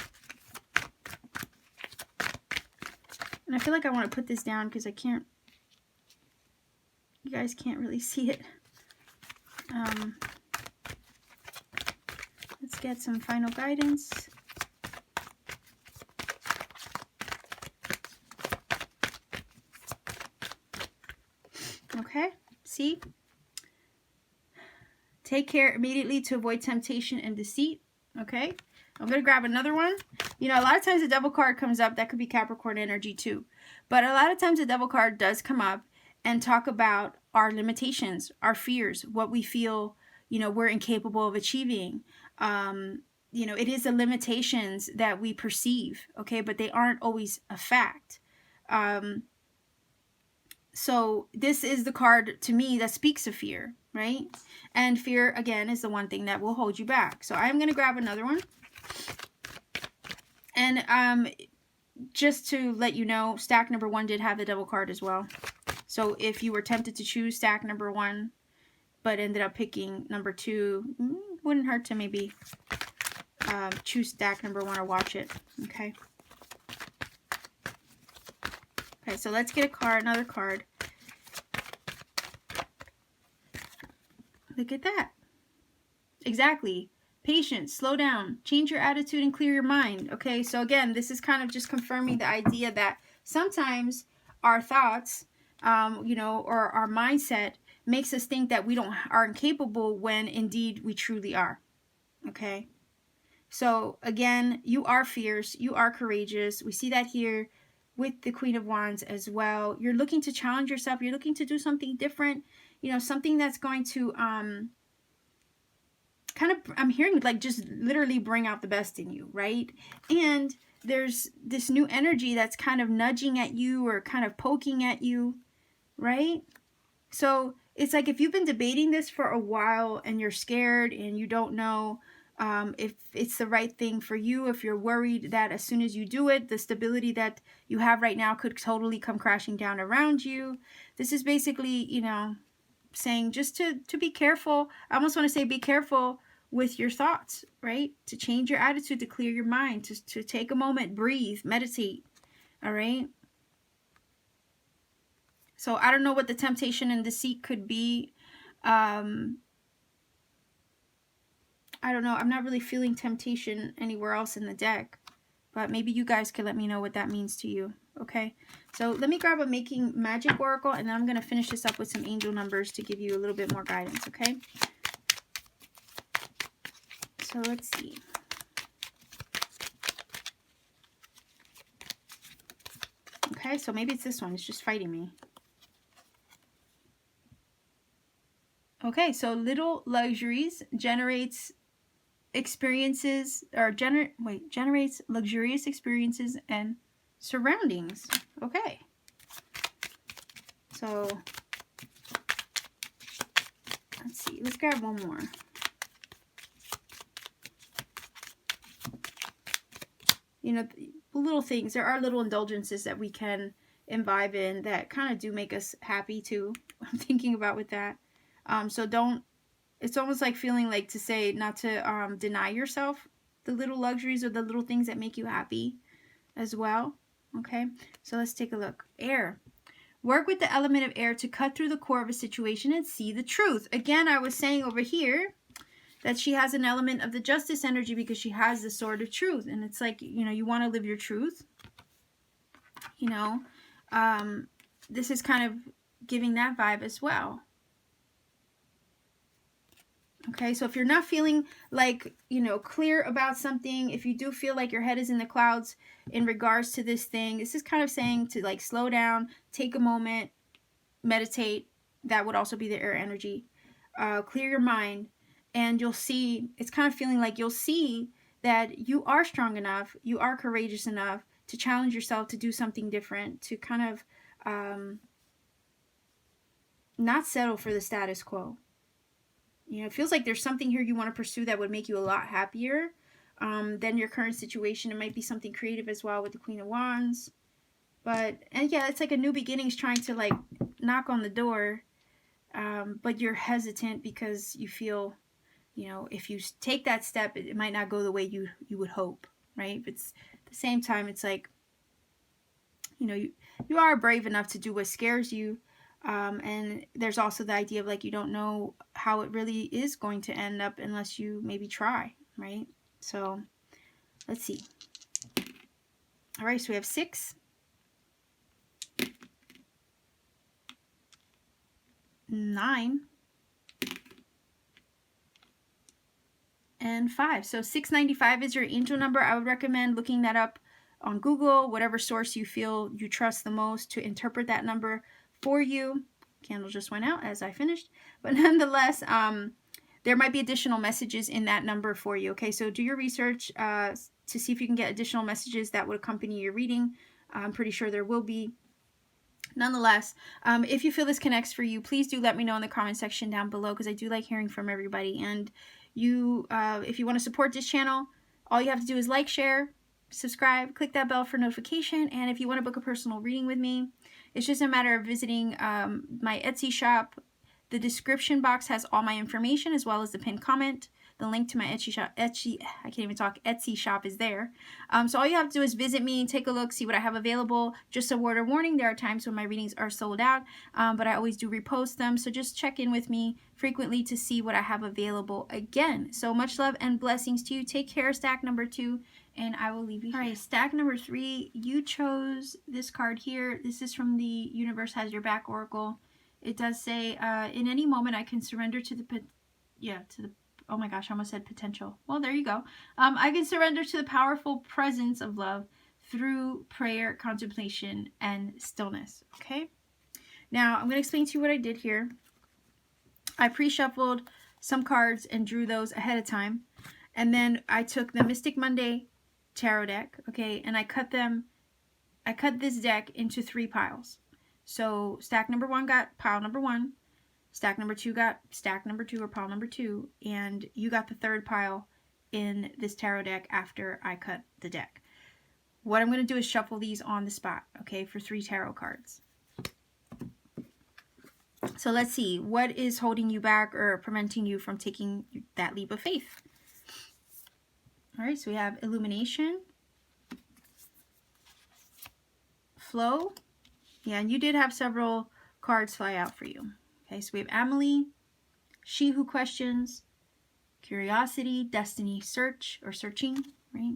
And I feel like I want to put this down because I can't. You guys can't really see it. Let's get some final guidance. Okay, see? Take care immediately to avoid temptation and deceit. Okay, I'm going to grab another one. You know, a lot of times the devil card comes up. That could be Capricorn energy too. But a lot of times the devil card does come up and talk about our limitations, our fears, what we feel, you know, we're incapable of achieving. You know, it is the limitations that we perceive, okay, but they aren't always a fact. So this is the card to me that speaks of fear, right? And fear, again, is the one thing that will hold you back. So I'm going to grab another one. And just to let you know, stack number 1 did have the devil card as well. So if you were tempted to choose stack number 1, but ended up picking number 2, wouldn't hurt to maybe choose stack number 1 or watch it. Okay. Okay, so let's get a card, another card. Look at that. Exactly. Patience, slow down, change your attitude and clear your mind. Okay, so again, this is kind of just confirming the idea that sometimes our thoughts, you know, or our mindset makes us think that we aren't capable when indeed we truly are. Okay. So again, you are fierce, you are courageous. We see that here. with the Queen of Wands as well. You're looking to challenge yourself. You're looking to do something different, you know, something that's going to kind of, I'm hearing like just literally bring out the best in you, right? And there's this new energy that's kind of nudging at you or kind of poking at you, right? So it's like if you've been debating this for a while and you're scared and you don't know if it's the right thing for you, if you're worried that as soon as you do it, the stability that you have right now could totally come crashing down around you. This is basically, you know, saying just to be careful. I almost want to say be careful with your thoughts, right? To change your attitude, to clear your mind, to take a moment, breathe, meditate, all right? So I don't know what the temptation and deceit could be. I don't know. I'm not really feeling temptation anywhere else in the deck. But maybe you guys can let me know what that means to you. Okay. So let me grab a Making Magic Oracle. And then I'm going to finish this up with some angel numbers to give you a little bit more guidance. Okay. So let's see. Okay. So maybe it's this one. It's just fighting me. Okay. So Little Luxuries generates experiences or generates luxurious experiences and surroundings. Okay. So let's see. Let's grab one more. You know, little things. There are little indulgences that we can imbibe in that kind of do make us happy too. I'm thinking about with that. So don't. It's almost like feeling like to say not to deny yourself the little luxuries or the little things that make you happy as well. Okay, so let's take a look. Air. Work with the element of air to cut through the core of a situation and see the truth. Again, I was saying over here that she has an element of the Justice energy because she has the Sword of Truth. And it's like, you know, you want to live your truth. You know, this is kind of giving that vibe as well. Okay, so if you're not feeling like, you know, clear about something, if you do feel like your head is in the clouds in regards to this thing, this is kind of saying to like slow down, take a moment, meditate. That would also be the air energy. Clear your mind, and you'll see, it's kind of feeling like you'll see that you are strong enough, you are courageous enough to challenge yourself to do something different, to kind of not settle for the status quo. You know, it feels like there's something here you want to pursue that would make you a lot happier than your current situation. It might be something creative as well with the Queen of Wands. But, and yeah, it's like a new beginning's trying to like knock on the door. But you're hesitant because you feel, you know, if you take that step, it might not go the way you would hope, right? But it's, at the same time, it's like, you know, you are brave enough to do what scares you. And there's also the idea of like you don't know how it really is going to end up unless you maybe try, right? So let's see. All right, so we have 6, 9, and 5. So 695 is your angel number. I would recommend looking that up on Google, whatever source you feel you trust the most to interpret that number for you. Candle just went out as I finished, but nonetheless, there might be additional messages in that number for you. Okay, so do your research to see if you can get additional messages that would accompany your reading. I'm pretty sure there will be. Nonetheless, if you feel this connects for you, please do let me know in the comment section down below, because I do like hearing from everybody. And you, if you want to support this channel, all you have to do is like, share, subscribe, click that bell for notification. And if you want to book a personal reading with me, it's just a matter of visiting my Etsy shop. The description box has all my information as well as the pinned comment. The link to my Etsy shop is there. So all you have to do is visit me, take a look, see what I have available. Just a word of warning, there are times when my readings are sold out, but I always do repost them. So just check in with me frequently to see what I have available again. So much love and blessings to you. Take care, stack number 2, and I will leave you here. All right, stack number 3, you chose this card here. This is from the Universe Has Your Back Oracle. It does say, in any moment I can surrender to the, oh my gosh, I almost said potential. Well, there you go. I can surrender to the powerful presence of love, through prayer, contemplation, and stillness. Okay? Now, I'm going to explain to you what I did here. I pre-shuffled some cards and drew those ahead of time. And then I took the Mystic Monday tarot deck, okay, and I cut this deck into 3 piles. So stack number 1 got pile number 1, stack number 2 got stack number 2 or pile number 2, and you got the 3rd pile in this tarot deck after I cut the deck. What I'm going to do is shuffle these on the spot, okay, for 3 tarot cards. So let's see, what is holding you back or preventing you from taking that leap of faith? All right, so we have illumination, flow. Yeah, and you did have several cards fly out for you. Okay, so we have Amelie, she who questions, curiosity, destiny, search or searching, right?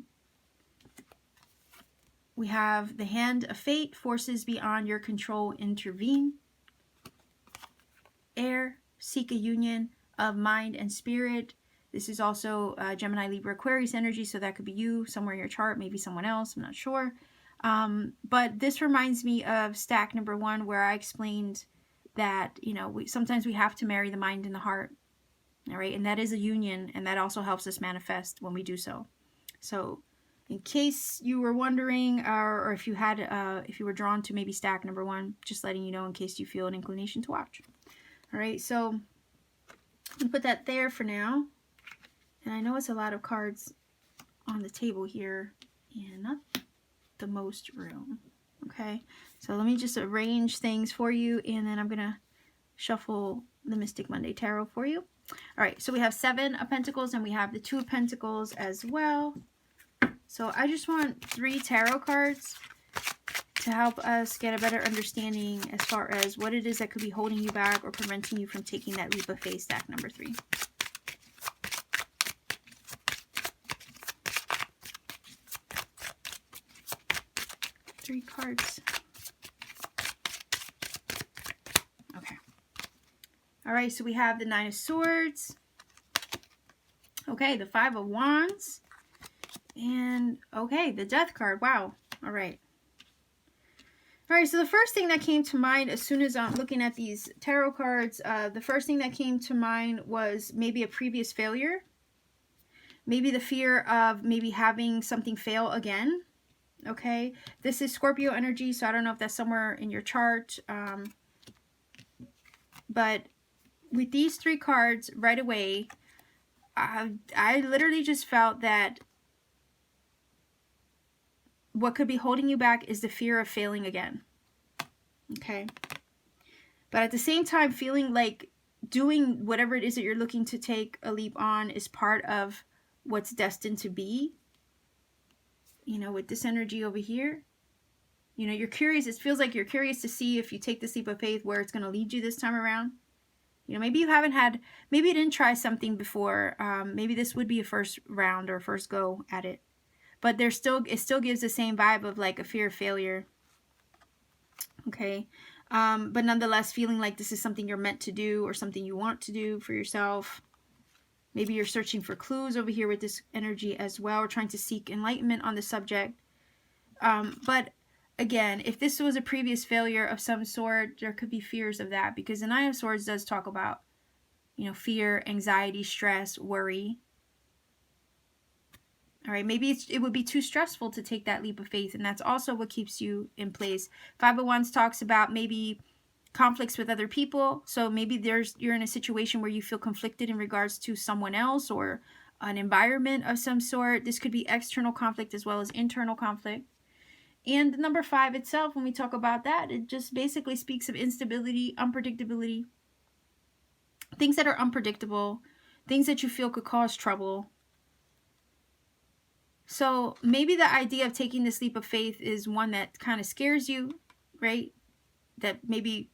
We have the hand of fate, forces beyond your control intervene. Air, seek a union of mind and spirit. This is also Gemini, Libra, Aquarius energy, so that could be you somewhere in your chart, maybe someone else, I'm not sure. But this reminds me of stack number 1, where I explained that, you know, sometimes we have to marry the mind and the heart, all right? And that is a union, and that also helps us manifest when we do so. So in case you were wondering, or if you had, if you were drawn to maybe stack number 1, just letting you know in case you feel an inclination to watch. All right, so I'm gonna put that there for now. And I know it's a lot of cards on the table here and not the most room. Okay, so let me just arrange things for you, and then I'm gonna shuffle the Mystic Monday Tarot for you. All right, so we have 7 of Pentacles and we have the 2 of Pentacles as well. So I just want 3 tarot cards to help us get a better understanding as far as what it is that could be holding you back or preventing you from taking that leap of faith, stack number 3. Three cards. Okay. All right, so we have the 9 of Swords. Okay, the 5 of Wands. And, okay, the Death card. Wow. All right. All right, so the first thing that came to mind as soon as I'm looking at these tarot cards, the first thing that came to mind was maybe a previous failure. Maybe the fear of maybe having something fail again. Okay, this is Scorpio energy, so I don't know if that's somewhere in your chart. But with these 3 cards right away, I literally just felt that what could be holding you back is the fear of failing again. Okay. But at the same time, feeling like doing whatever it is that you're looking to take a leap on is part of what's destined to be. You know, with this energy over here, you know, you're curious. It feels like you're curious to see if you take this leap of faith where it's going to lead you this time around. You know, maybe you haven't had, maybe you didn't try something before. Maybe this would be a first round or first go at it. But it still gives the same vibe of like a fear of failure. Okay. But nonetheless, feeling like this is something you're meant to do or something you want to do for yourself. Maybe you're searching for clues over here with this energy as well, or trying to seek enlightenment on the subject. But again, if this was a previous failure of some sort, there could be fears of that, because the 9 of Swords does talk about, you know, fear, anxiety, stress, worry. All right, maybe it would be too stressful to take that leap of faith, and that's also what keeps you in place. 5 of Wands talks about maybe conflicts with other people. So maybe you're in a situation where you feel conflicted in regards to someone else or an environment of some sort. This could be external conflict as well as internal conflict. And number 5 itself, when we talk about that, it just basically speaks of instability, unpredictability, things that are unpredictable, things that you feel could cause trouble. So maybe the idea of taking this leap of faith is one that kind of scares you, right? That maybe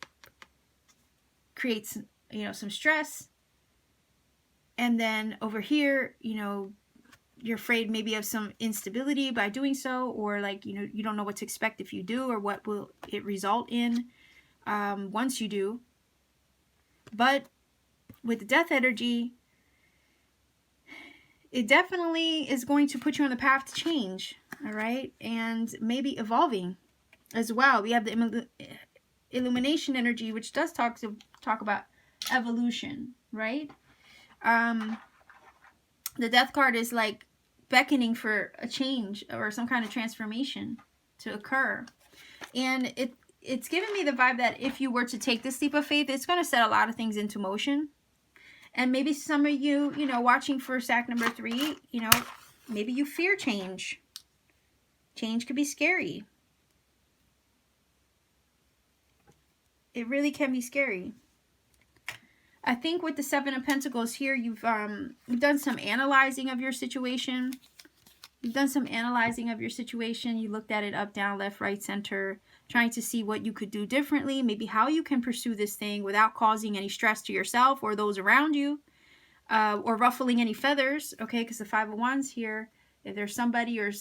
creates, you know, some stress. And then over here, you know, you're afraid maybe of some instability by doing so, or like, you know, you don't know what to expect if you do, or what will it result in once you do. But with the Death energy, it definitely is going to put you on the path to change. all right? And maybe evolving as well. We have the illumination energy, which does talk about evolution, right? The death card is like beckoning for a change or some kind of transformation to occur. And it's giving me the vibe that if you were to take this leap of faith, it's going to set a lot of things into motion. And maybe some of you, watching for stack number 3, maybe you fear change. Change could be scary. It really can be scary. I think with the 7 of Pentacles here, you've done some analyzing of your situation. You've done some analyzing of your situation. You looked at it up, down, left, right, center, trying to see what you could do differently, maybe how you can pursue this thing without causing any stress to yourself or those around you, or ruffling any feathers, okay? Because the 5 of Wands here, if there's somebody or,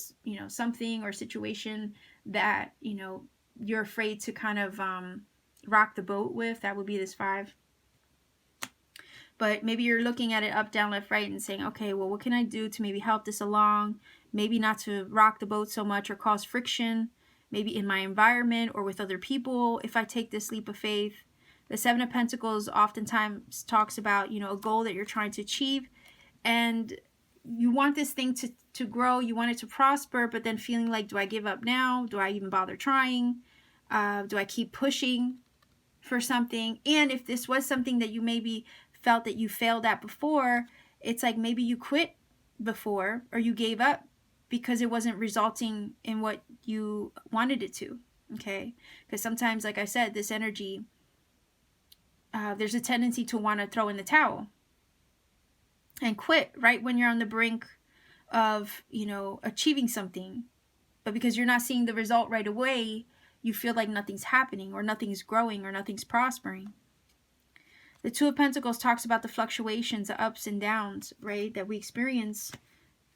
something or situation that, you're afraid to kind of rock the boat with, that would be this 5. But maybe you're looking at it up, down, left, right, and saying, okay, well, what can I do to maybe help this along? Maybe not to rock the boat so much or cause friction, maybe in my environment or with other people if I take this leap of faith. The 7 of Pentacles oftentimes talks about, a goal that you're trying to achieve. And you want this thing to grow. You want it to prosper, but then feeling like, do I give up now? Do I even bother trying? Do I keep pushing for something? And if this was something that you maybe felt that you failed at before, it's like maybe you quit before or you gave up because it wasn't resulting in what you wanted it to, okay? Because sometimes, like I said, this energy, there's a tendency to want to throw in the towel and quit right when you're on the brink of, achieving something. But because you're not seeing the result right away, you feel like nothing's happening or nothing's growing or nothing's prospering. The 2 of Pentacles talks about the fluctuations, the ups and downs, right, that we experience.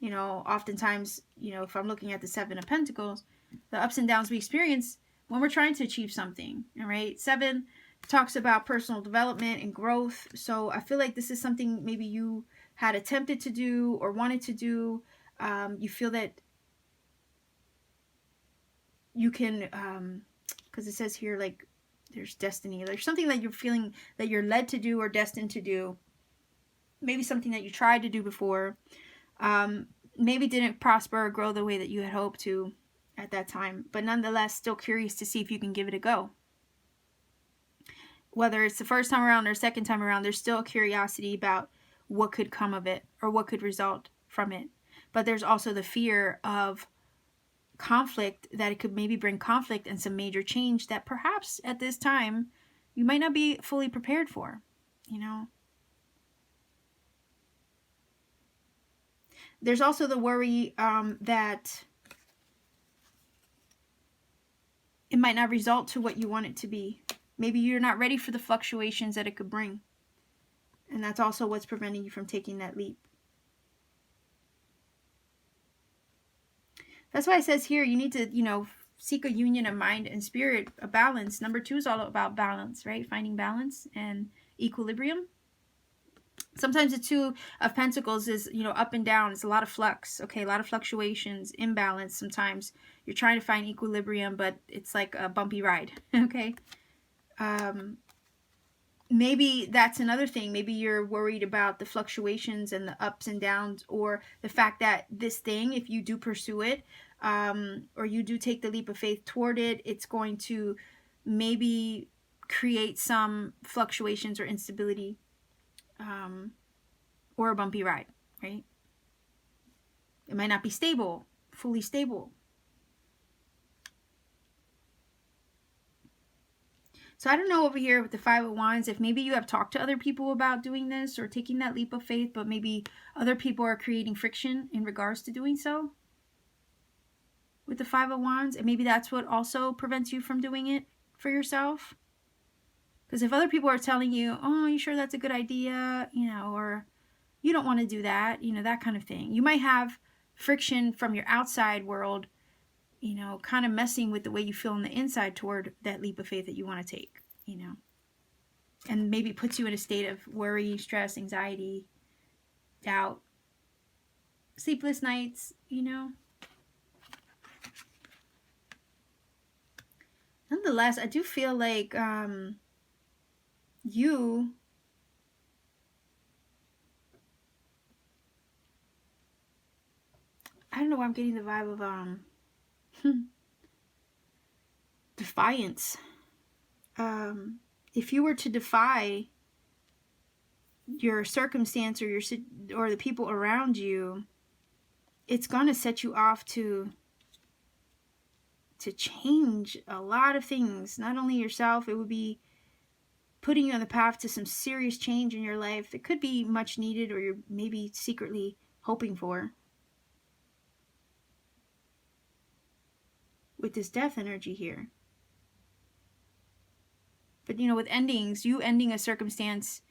Oftentimes, if I'm looking at the 7 of Pentacles, the ups and downs we experience when we're trying to achieve something, all right? 7 talks about personal development and growth. So I feel like this is something maybe you had attempted to do or wanted to do. You feel that you can, because it says here, like, there's destiny. There's something that you're feeling that you're led to do or destined to do. Maybe something that you tried to do before. Maybe didn't prosper or grow the way that you had hoped to at that time. But nonetheless, still curious to see if you can give it a go. Whether it's the first time around or second time around, there's still a curiosity about what could come of it or what could result from it. But there's also the fear of conflict, that it could maybe bring conflict and some major change that perhaps at this time you might not be fully prepared for, There's also the worry that it might not result to what you want it to be. Maybe you're not ready for the fluctuations that it could bring. And that's also what's preventing you from taking that leap. That's why it says here, you need to, seek a union of mind and spirit, a balance. Number 2 is all about balance, right? Finding balance and equilibrium. Sometimes the 2 of Pentacles is, up and down. It's a lot of flux, okay? A lot of fluctuations, imbalance. Sometimes you're trying to find equilibrium, but it's like a bumpy ride, okay? Maybe that's another thing. Maybe you're worried about the fluctuations and the ups and downs, or the fact that this thing, if you do pursue it, or you do take the leap of faith toward it, it's going to maybe create some fluctuations or instability, or a bumpy ride, right? It might not be stable, fully stable. So I don't know over here with the 5 of Wands if maybe you have talked to other people about doing this or taking that leap of faith, but maybe other people are creating friction in regards to doing so with the 5 of Wands. And maybe that's what also prevents you from doing it for yourself. Because if other people are telling you, oh, you sure that's a good idea, or you don't want to do that, that kind of thing. You might have friction from your outside world, kind of messing with the way you feel on the inside toward that leap of faith that you want to take, and maybe puts you in a state of worry, stress, anxiety, doubt, sleepless nights, nonetheless, I do feel like you I don't know why I'm getting the vibe of defiance. If you were to defy your circumstance or or the people around you, it's going to set you off to change a lot of things. Not only yourself, it would be putting you on the path to some serious change in your life that could be much needed, or you're maybe secretly hoping for. With this death energy here. But you know, with endings, you ending a circumstance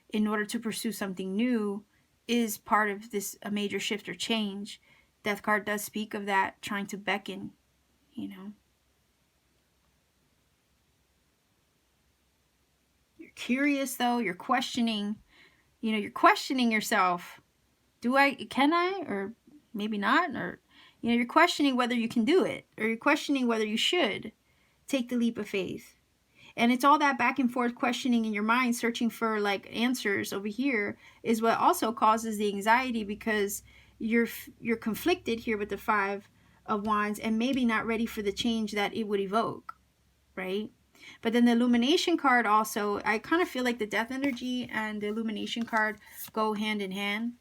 in order to pursue something new is part of this, a major shift or change. Death card does speak of that, trying to beckon, you know. You're curious though, you're questioning, you know, you're questioning yourself. Can I, or maybe not, or, you know, you're questioning whether you can do it, or you're questioning whether you should take the leap of faith. And it's all that back and forth questioning in your mind, searching for like answers over here, is what also causes the anxiety, because you're conflicted here with the 5 of Wands and maybe not ready for the change that it would evoke, right? But then the illumination card also, I kind of feel like the death energy and the illumination card go hand in hand.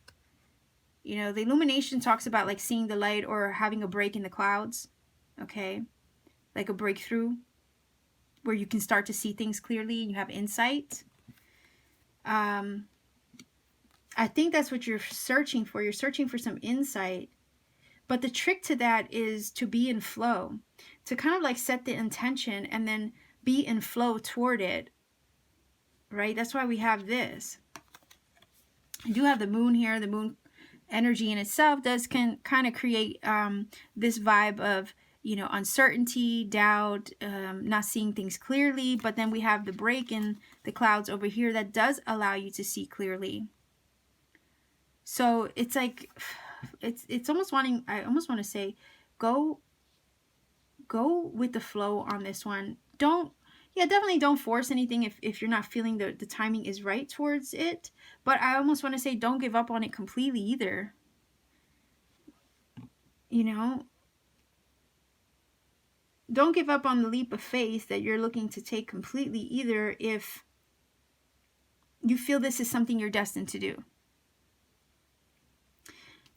You know, the illumination talks about like seeing the light or having a break in the clouds, okay? Like a breakthrough, where you can start to see things clearly and you have insight. I think that's what you're searching for. You're searching for some insight. But the trick to that is to be in flow. To kind of like set the intention and then be in flow toward it. Right? That's why we have this. You do have the moon here. The moon energy in itself can kind of create this vibe of, you know, uncertainty, doubt, not seeing things clearly. But then we have the break in the clouds over here that does allow you to see clearly. So it's like, it's almost wanting, I almost want to say, go with the flow on this one. Definitely don't force anything if you're not feeling the timing is right towards it. But I almost want to say, don't give up on it completely either. You know, don't give up on the leap of faith that you're looking to take completely either, if you feel this is something you're destined to do.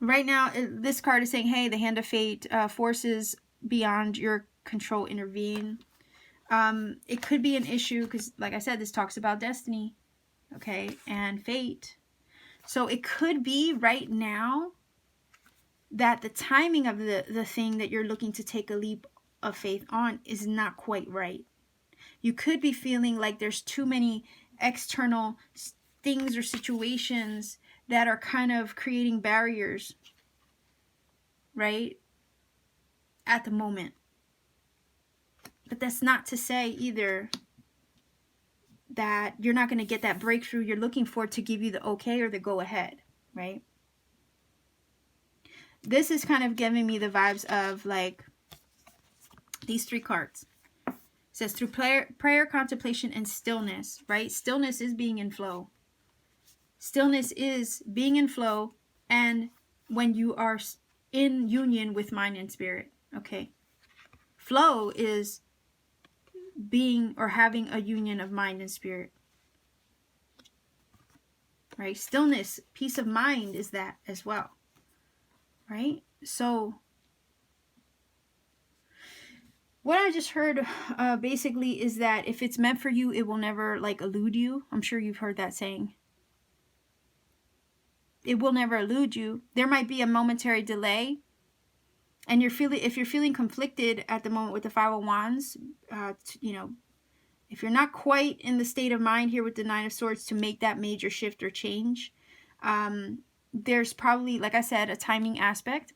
Right now, this card is saying, hey, the hand of fate, forces beyond your control intervene. It could be an issue because, like I said, this talks about destiny, okay, and fate. So it could be right now that the timing of the thing that you're looking to take a leap of faith on is not quite right. You could be feeling like there's too many external things or situations that are kind of creating barriers, right, at the moment. But that's not to say either that you're not going to get that breakthrough you're looking for to give you the okay or the go ahead, right? This is kind of giving me the vibes of like these 3 cards. It says through prayer, contemplation, and stillness, right? Stillness is being in flow. Stillness is being in flow, and when you are in union with mind and spirit, okay? Flow is being or having a union of mind and spirit, right? Stillness, peace of mind is that as well, right? So what I just heard basically is that if it's meant for you, it will never like elude you. I'm sure you've heard that saying. It will never elude you. There might be a momentary delay, and if you're feeling conflicted at the moment with the 5 of Wands, you know, if you're not quite in the state of mind here with the 9 of Swords to make that major shift or change, there's probably, like I said, a timing aspect.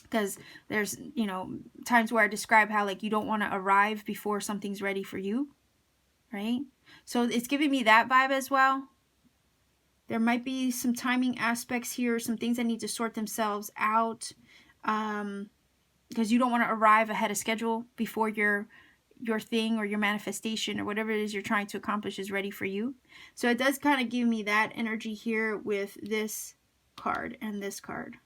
Because there's, you know, times where I describe how like you don't want to arrive before something's ready for you, right? So it's giving me that vibe as well. There might be some timing aspects here, some things that need to sort themselves out, because you don't want to arrive ahead of schedule before you're your thing or your manifestation or whatever it is you're trying to accomplish is ready for you. So it does kind of give me that energy here with this card and this card.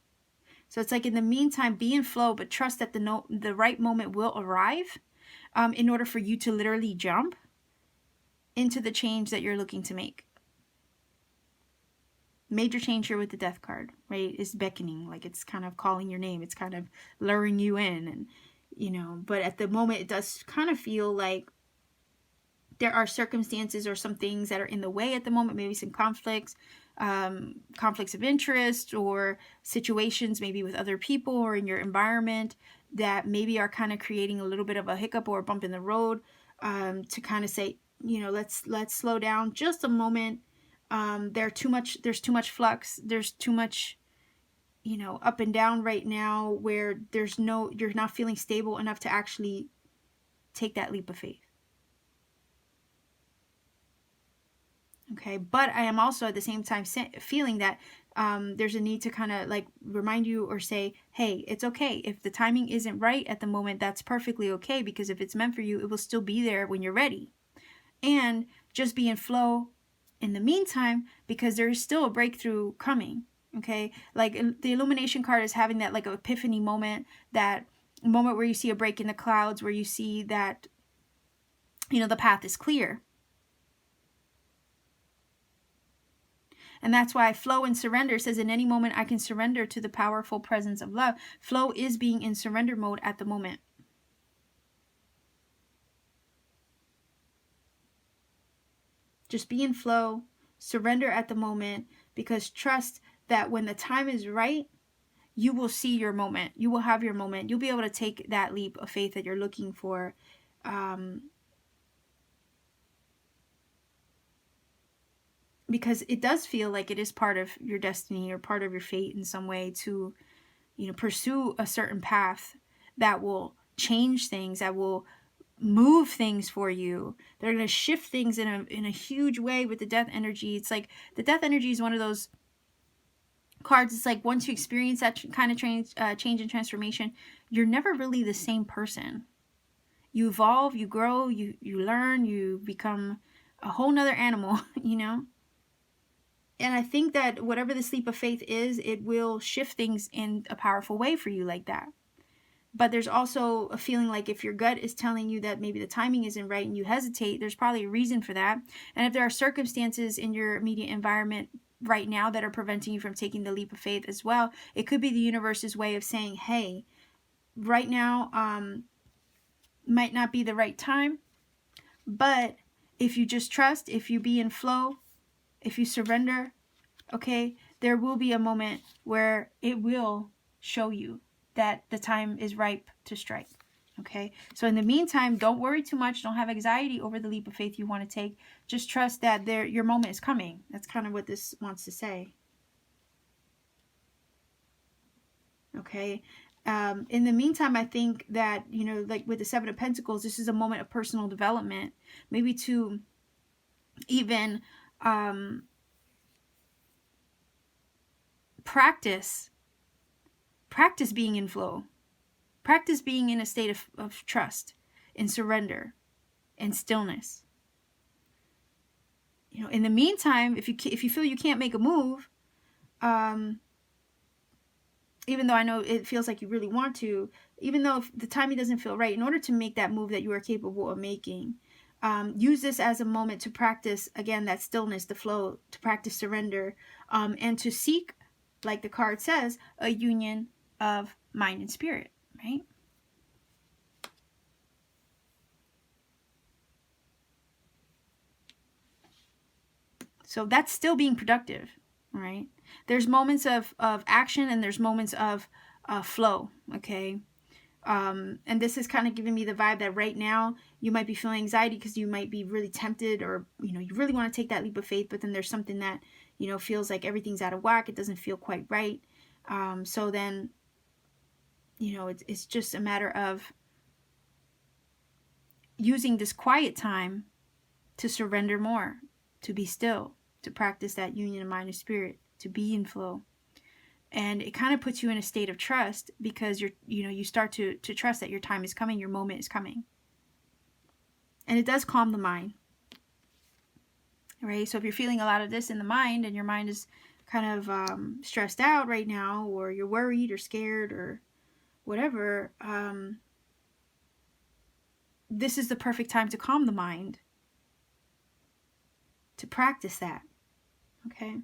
So it's like, in the meantime, be in flow, but trust that the right moment will arrive in order for you to literally jump into the change that you're looking to make. Major change here with the Death card, right, is beckoning, like it's kind of calling your name. It's kind of luring you in, and you know, but at the moment it does kind of feel like there are circumstances or some things that are in the way at the moment, maybe some conflicts of interest, or situations maybe with other people or in your environment that maybe are kind of creating a little bit of a hiccup or a bump in the road, to kind of say, you know, let's slow down just a moment. There's too much flux, there's too much, you know, up and down right now, where you're not feeling stable enough to actually take that leap of faith. Okay, but I am also at the same time feeling that there's a need to kind of like remind you or say, hey, it's okay. If the timing isn't right at the moment, that's perfectly okay, because if it's meant for you, it will still be there when you're ready. And just be in flow in the meantime, because there is still a breakthrough coming. Okay, like the illumination card is having that like epiphany moment, that moment where you see a break in the clouds, where you see that, you know, the path is clear. And that's why flow and surrender says, in any moment I can surrender to the powerful presence of love. Flow is being in surrender mode at the moment. Just be in flow, surrender at the moment, because trust that when the time is right, you will see your moment. You will have your moment. You'll be able to take that leap of faith that you're looking for. Because it does feel like it is part of your destiny or part of your fate in some way to, you know, pursue a certain path that will change things, that will move things for you. They're going to shift things in a huge way with the Death energy. It's like the Death energy is one of those cards. It's like once you experience that kind of change and transformation, you're never really the same person. You evolve, you grow, you learn, you become a whole nother animal, you know? And I think that whatever this leap of faith is, it will shift things in a powerful way for you like that. But there's also a feeling like if your gut is telling you that maybe the timing isn't right and you hesitate, there's probably a reason for that. And if there are circumstances in your immediate environment right now that are preventing you from taking the leap of faith as well, it could be the universe's way of saying, hey, right now might not be the right time, but if you just trust, if you be in flow, if you surrender, okay, there will be a moment where it will show you that the time is ripe to strike. Okay, so in the meantime, don't worry too much. Don't have anxiety over the leap of faith you want to take. Just trust that your moment is coming. That's kind of what this wants to say. Okay. In the meantime, I think that, you know, like with the Seven of Pentacles, this is a moment of personal development. Maybe to even practice being in flow. Practice being in a state of trust and surrender and stillness. You know, in the meantime, if you feel you can't make a move, even though I know it feels like you really want to, even though if the timing doesn't feel right, in order to make that move that you are capable of making, use this as a moment to practice, again, that stillness, the flow, to practice surrender, and to seek, like the card says, a union of mind and spirit, right? So that's still being productive, right? There's moments of action and there's moments of flow, okay? And this is kind of giving me the vibe that right now you might be feeling anxiety because you might be really tempted, or, you know, you really want to take that leap of faith, but then there's something that, you know, feels like everything's out of whack. It doesn't feel quite right. So then, you know, it's just a matter of using this quiet time to surrender more, to be still, to practice that union of mind and spirit, to be in flow. And it kind of puts you in a state of trust, because you start to trust that your time is coming, your moment is coming. And it does calm the mind. Right? So if you're feeling a lot of this in the mind and your mind is kind of stressed out right now, or you're worried or scared or whatever, this is the perfect time to calm the mind, to practice that. Okay?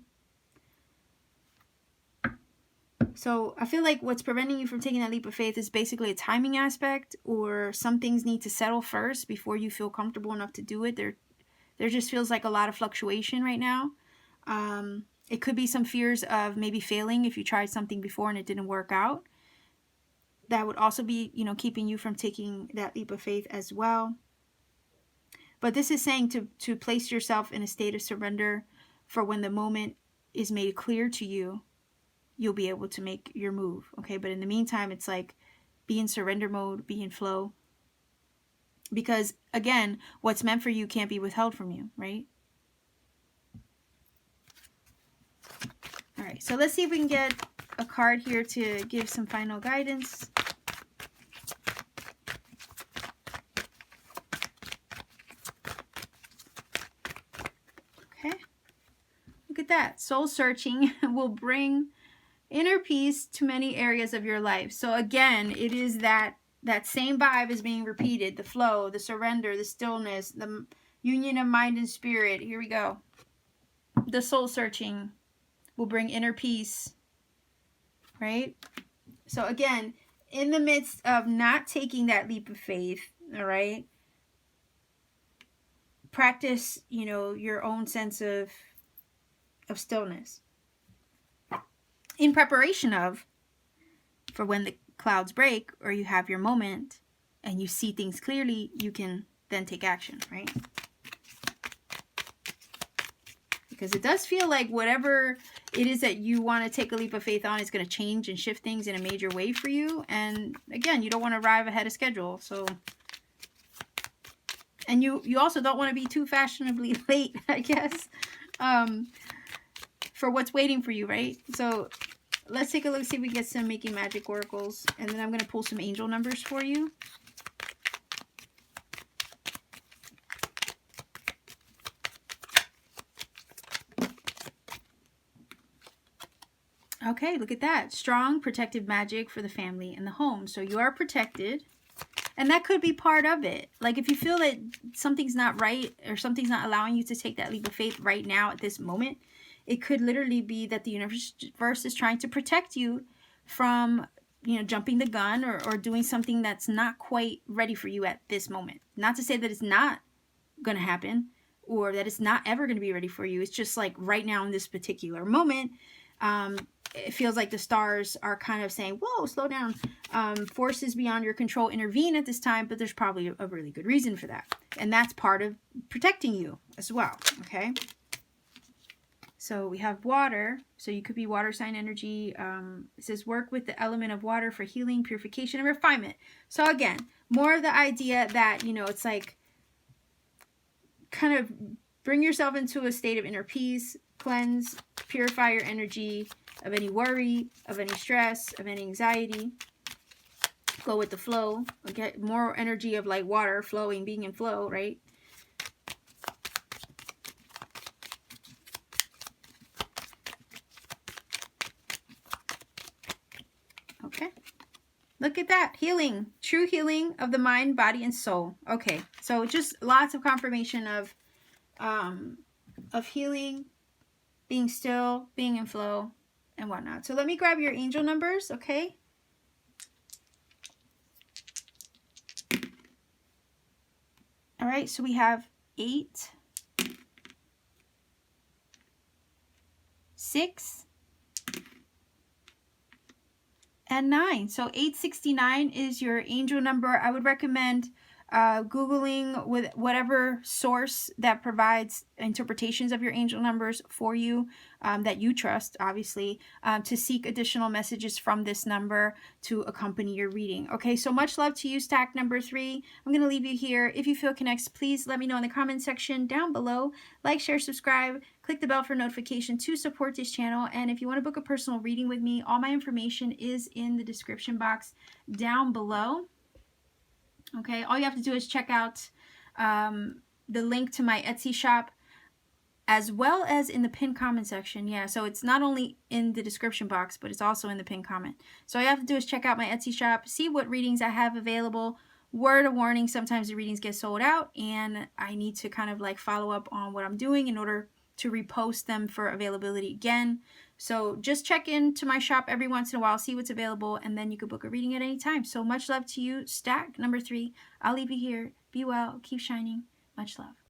So I feel like what's preventing you from taking that leap of faith is basically a timing aspect, or some things need to settle first before you feel comfortable enough to do it. There just feels like a lot of fluctuation right now. It could be some fears of maybe failing if you tried something before and it didn't work out. That would also be, keeping you from taking that leap of faith as well. But this is saying to place yourself in a state of surrender for when the moment is made clear to you, you'll be able to make your move. Okay, but in the meantime, it's like be in surrender mode, be in flow. Because again, what's meant for you can't be withheld from you, right? All right, so let's see if we can get a card here to give some final guidance. Okay, look at that. Soul searching will bring inner peace to many areas of your life. So again, it is that same vibe is being repeated. The flow, the surrender, the stillness, the union of mind and spirit. Here we go. The soul searching will bring inner peace, right? So again, in the midst of not taking that leap of faith, all right, practice, your own sense of stillness in preparation for when the clouds break or you have your moment and you see things clearly, you can then take action, right? Because it does feel like whatever it is that you want to take a leap of faith on is going to change and shift things in a major way for you. And again, you don't want to arrive ahead of schedule. So, and you also don't want to be too fashionably late, I guess, for what's waiting for you, right? So let's take a look, see if we get some Making Magic oracles. And then I'm going to pull some angel numbers for you. Okay, look at that. Strong protective magic for the family and the home. So you are protected. And that could be part of it. Like if you feel that something's not right or something's not allowing you to take that leap of faith right now at this moment, it could literally be that the universe is trying to protect you from, jumping the gun or doing something that's not quite ready for you at this moment. Not to say that it's not going to happen or that it's not ever going to be ready for you. It's just like right now in this particular moment, it feels like the stars are kind of saying, whoa, slow down. Forces beyond your control intervene at this time, but there's probably a really good reason for that. And that's part of protecting you as well, okay? So we have water. So you could be water sign energy. It says work with the element of water for healing, purification, and refinement. So again, more of the idea that, it's like kind of bring yourself into a state of inner peace, cleanse, purify your energy of any worry, of any stress, of any anxiety. Go with the flow. Get more energy of like water flowing, being in flow, right? Okay. Look at that. Healing. True healing of the mind, body, and soul. Okay. So just lots of confirmation of healing, being still, being in flow, and whatnot. So let me grab your angel numbers, okay? All right, so we have 8, 6, and 9. So 869 is your angel number. I would recommend Googling with whatever source that provides interpretations of your angel numbers for you that you trust, obviously, to seek additional messages from this number to accompany your reading. Okay, so much love to you, stack number 3. I'm going to leave you here. If you feel connects, please let me know in the comment section down below. Like, share, subscribe, click the bell for notification to support this channel. And if you want to book a personal reading with me, all my information is in the description box down below. Okay, all you have to do is check out the link to my Etsy shop, as well as in the pinned comment section. Yeah, so it's not only in the description box, but it's also in the pinned comment. So all you have to do is check out my Etsy shop, see what readings I have available. Word of warning, sometimes the readings get sold out, and I need to kind of like follow up on what I'm doing in order to repost them for availability again. So just check into my shop every once in a while, see what's available, and then you can book a reading at any time. So much love to you. Stack number 3. I'll leave you here. Be well. Keep shining. Much love.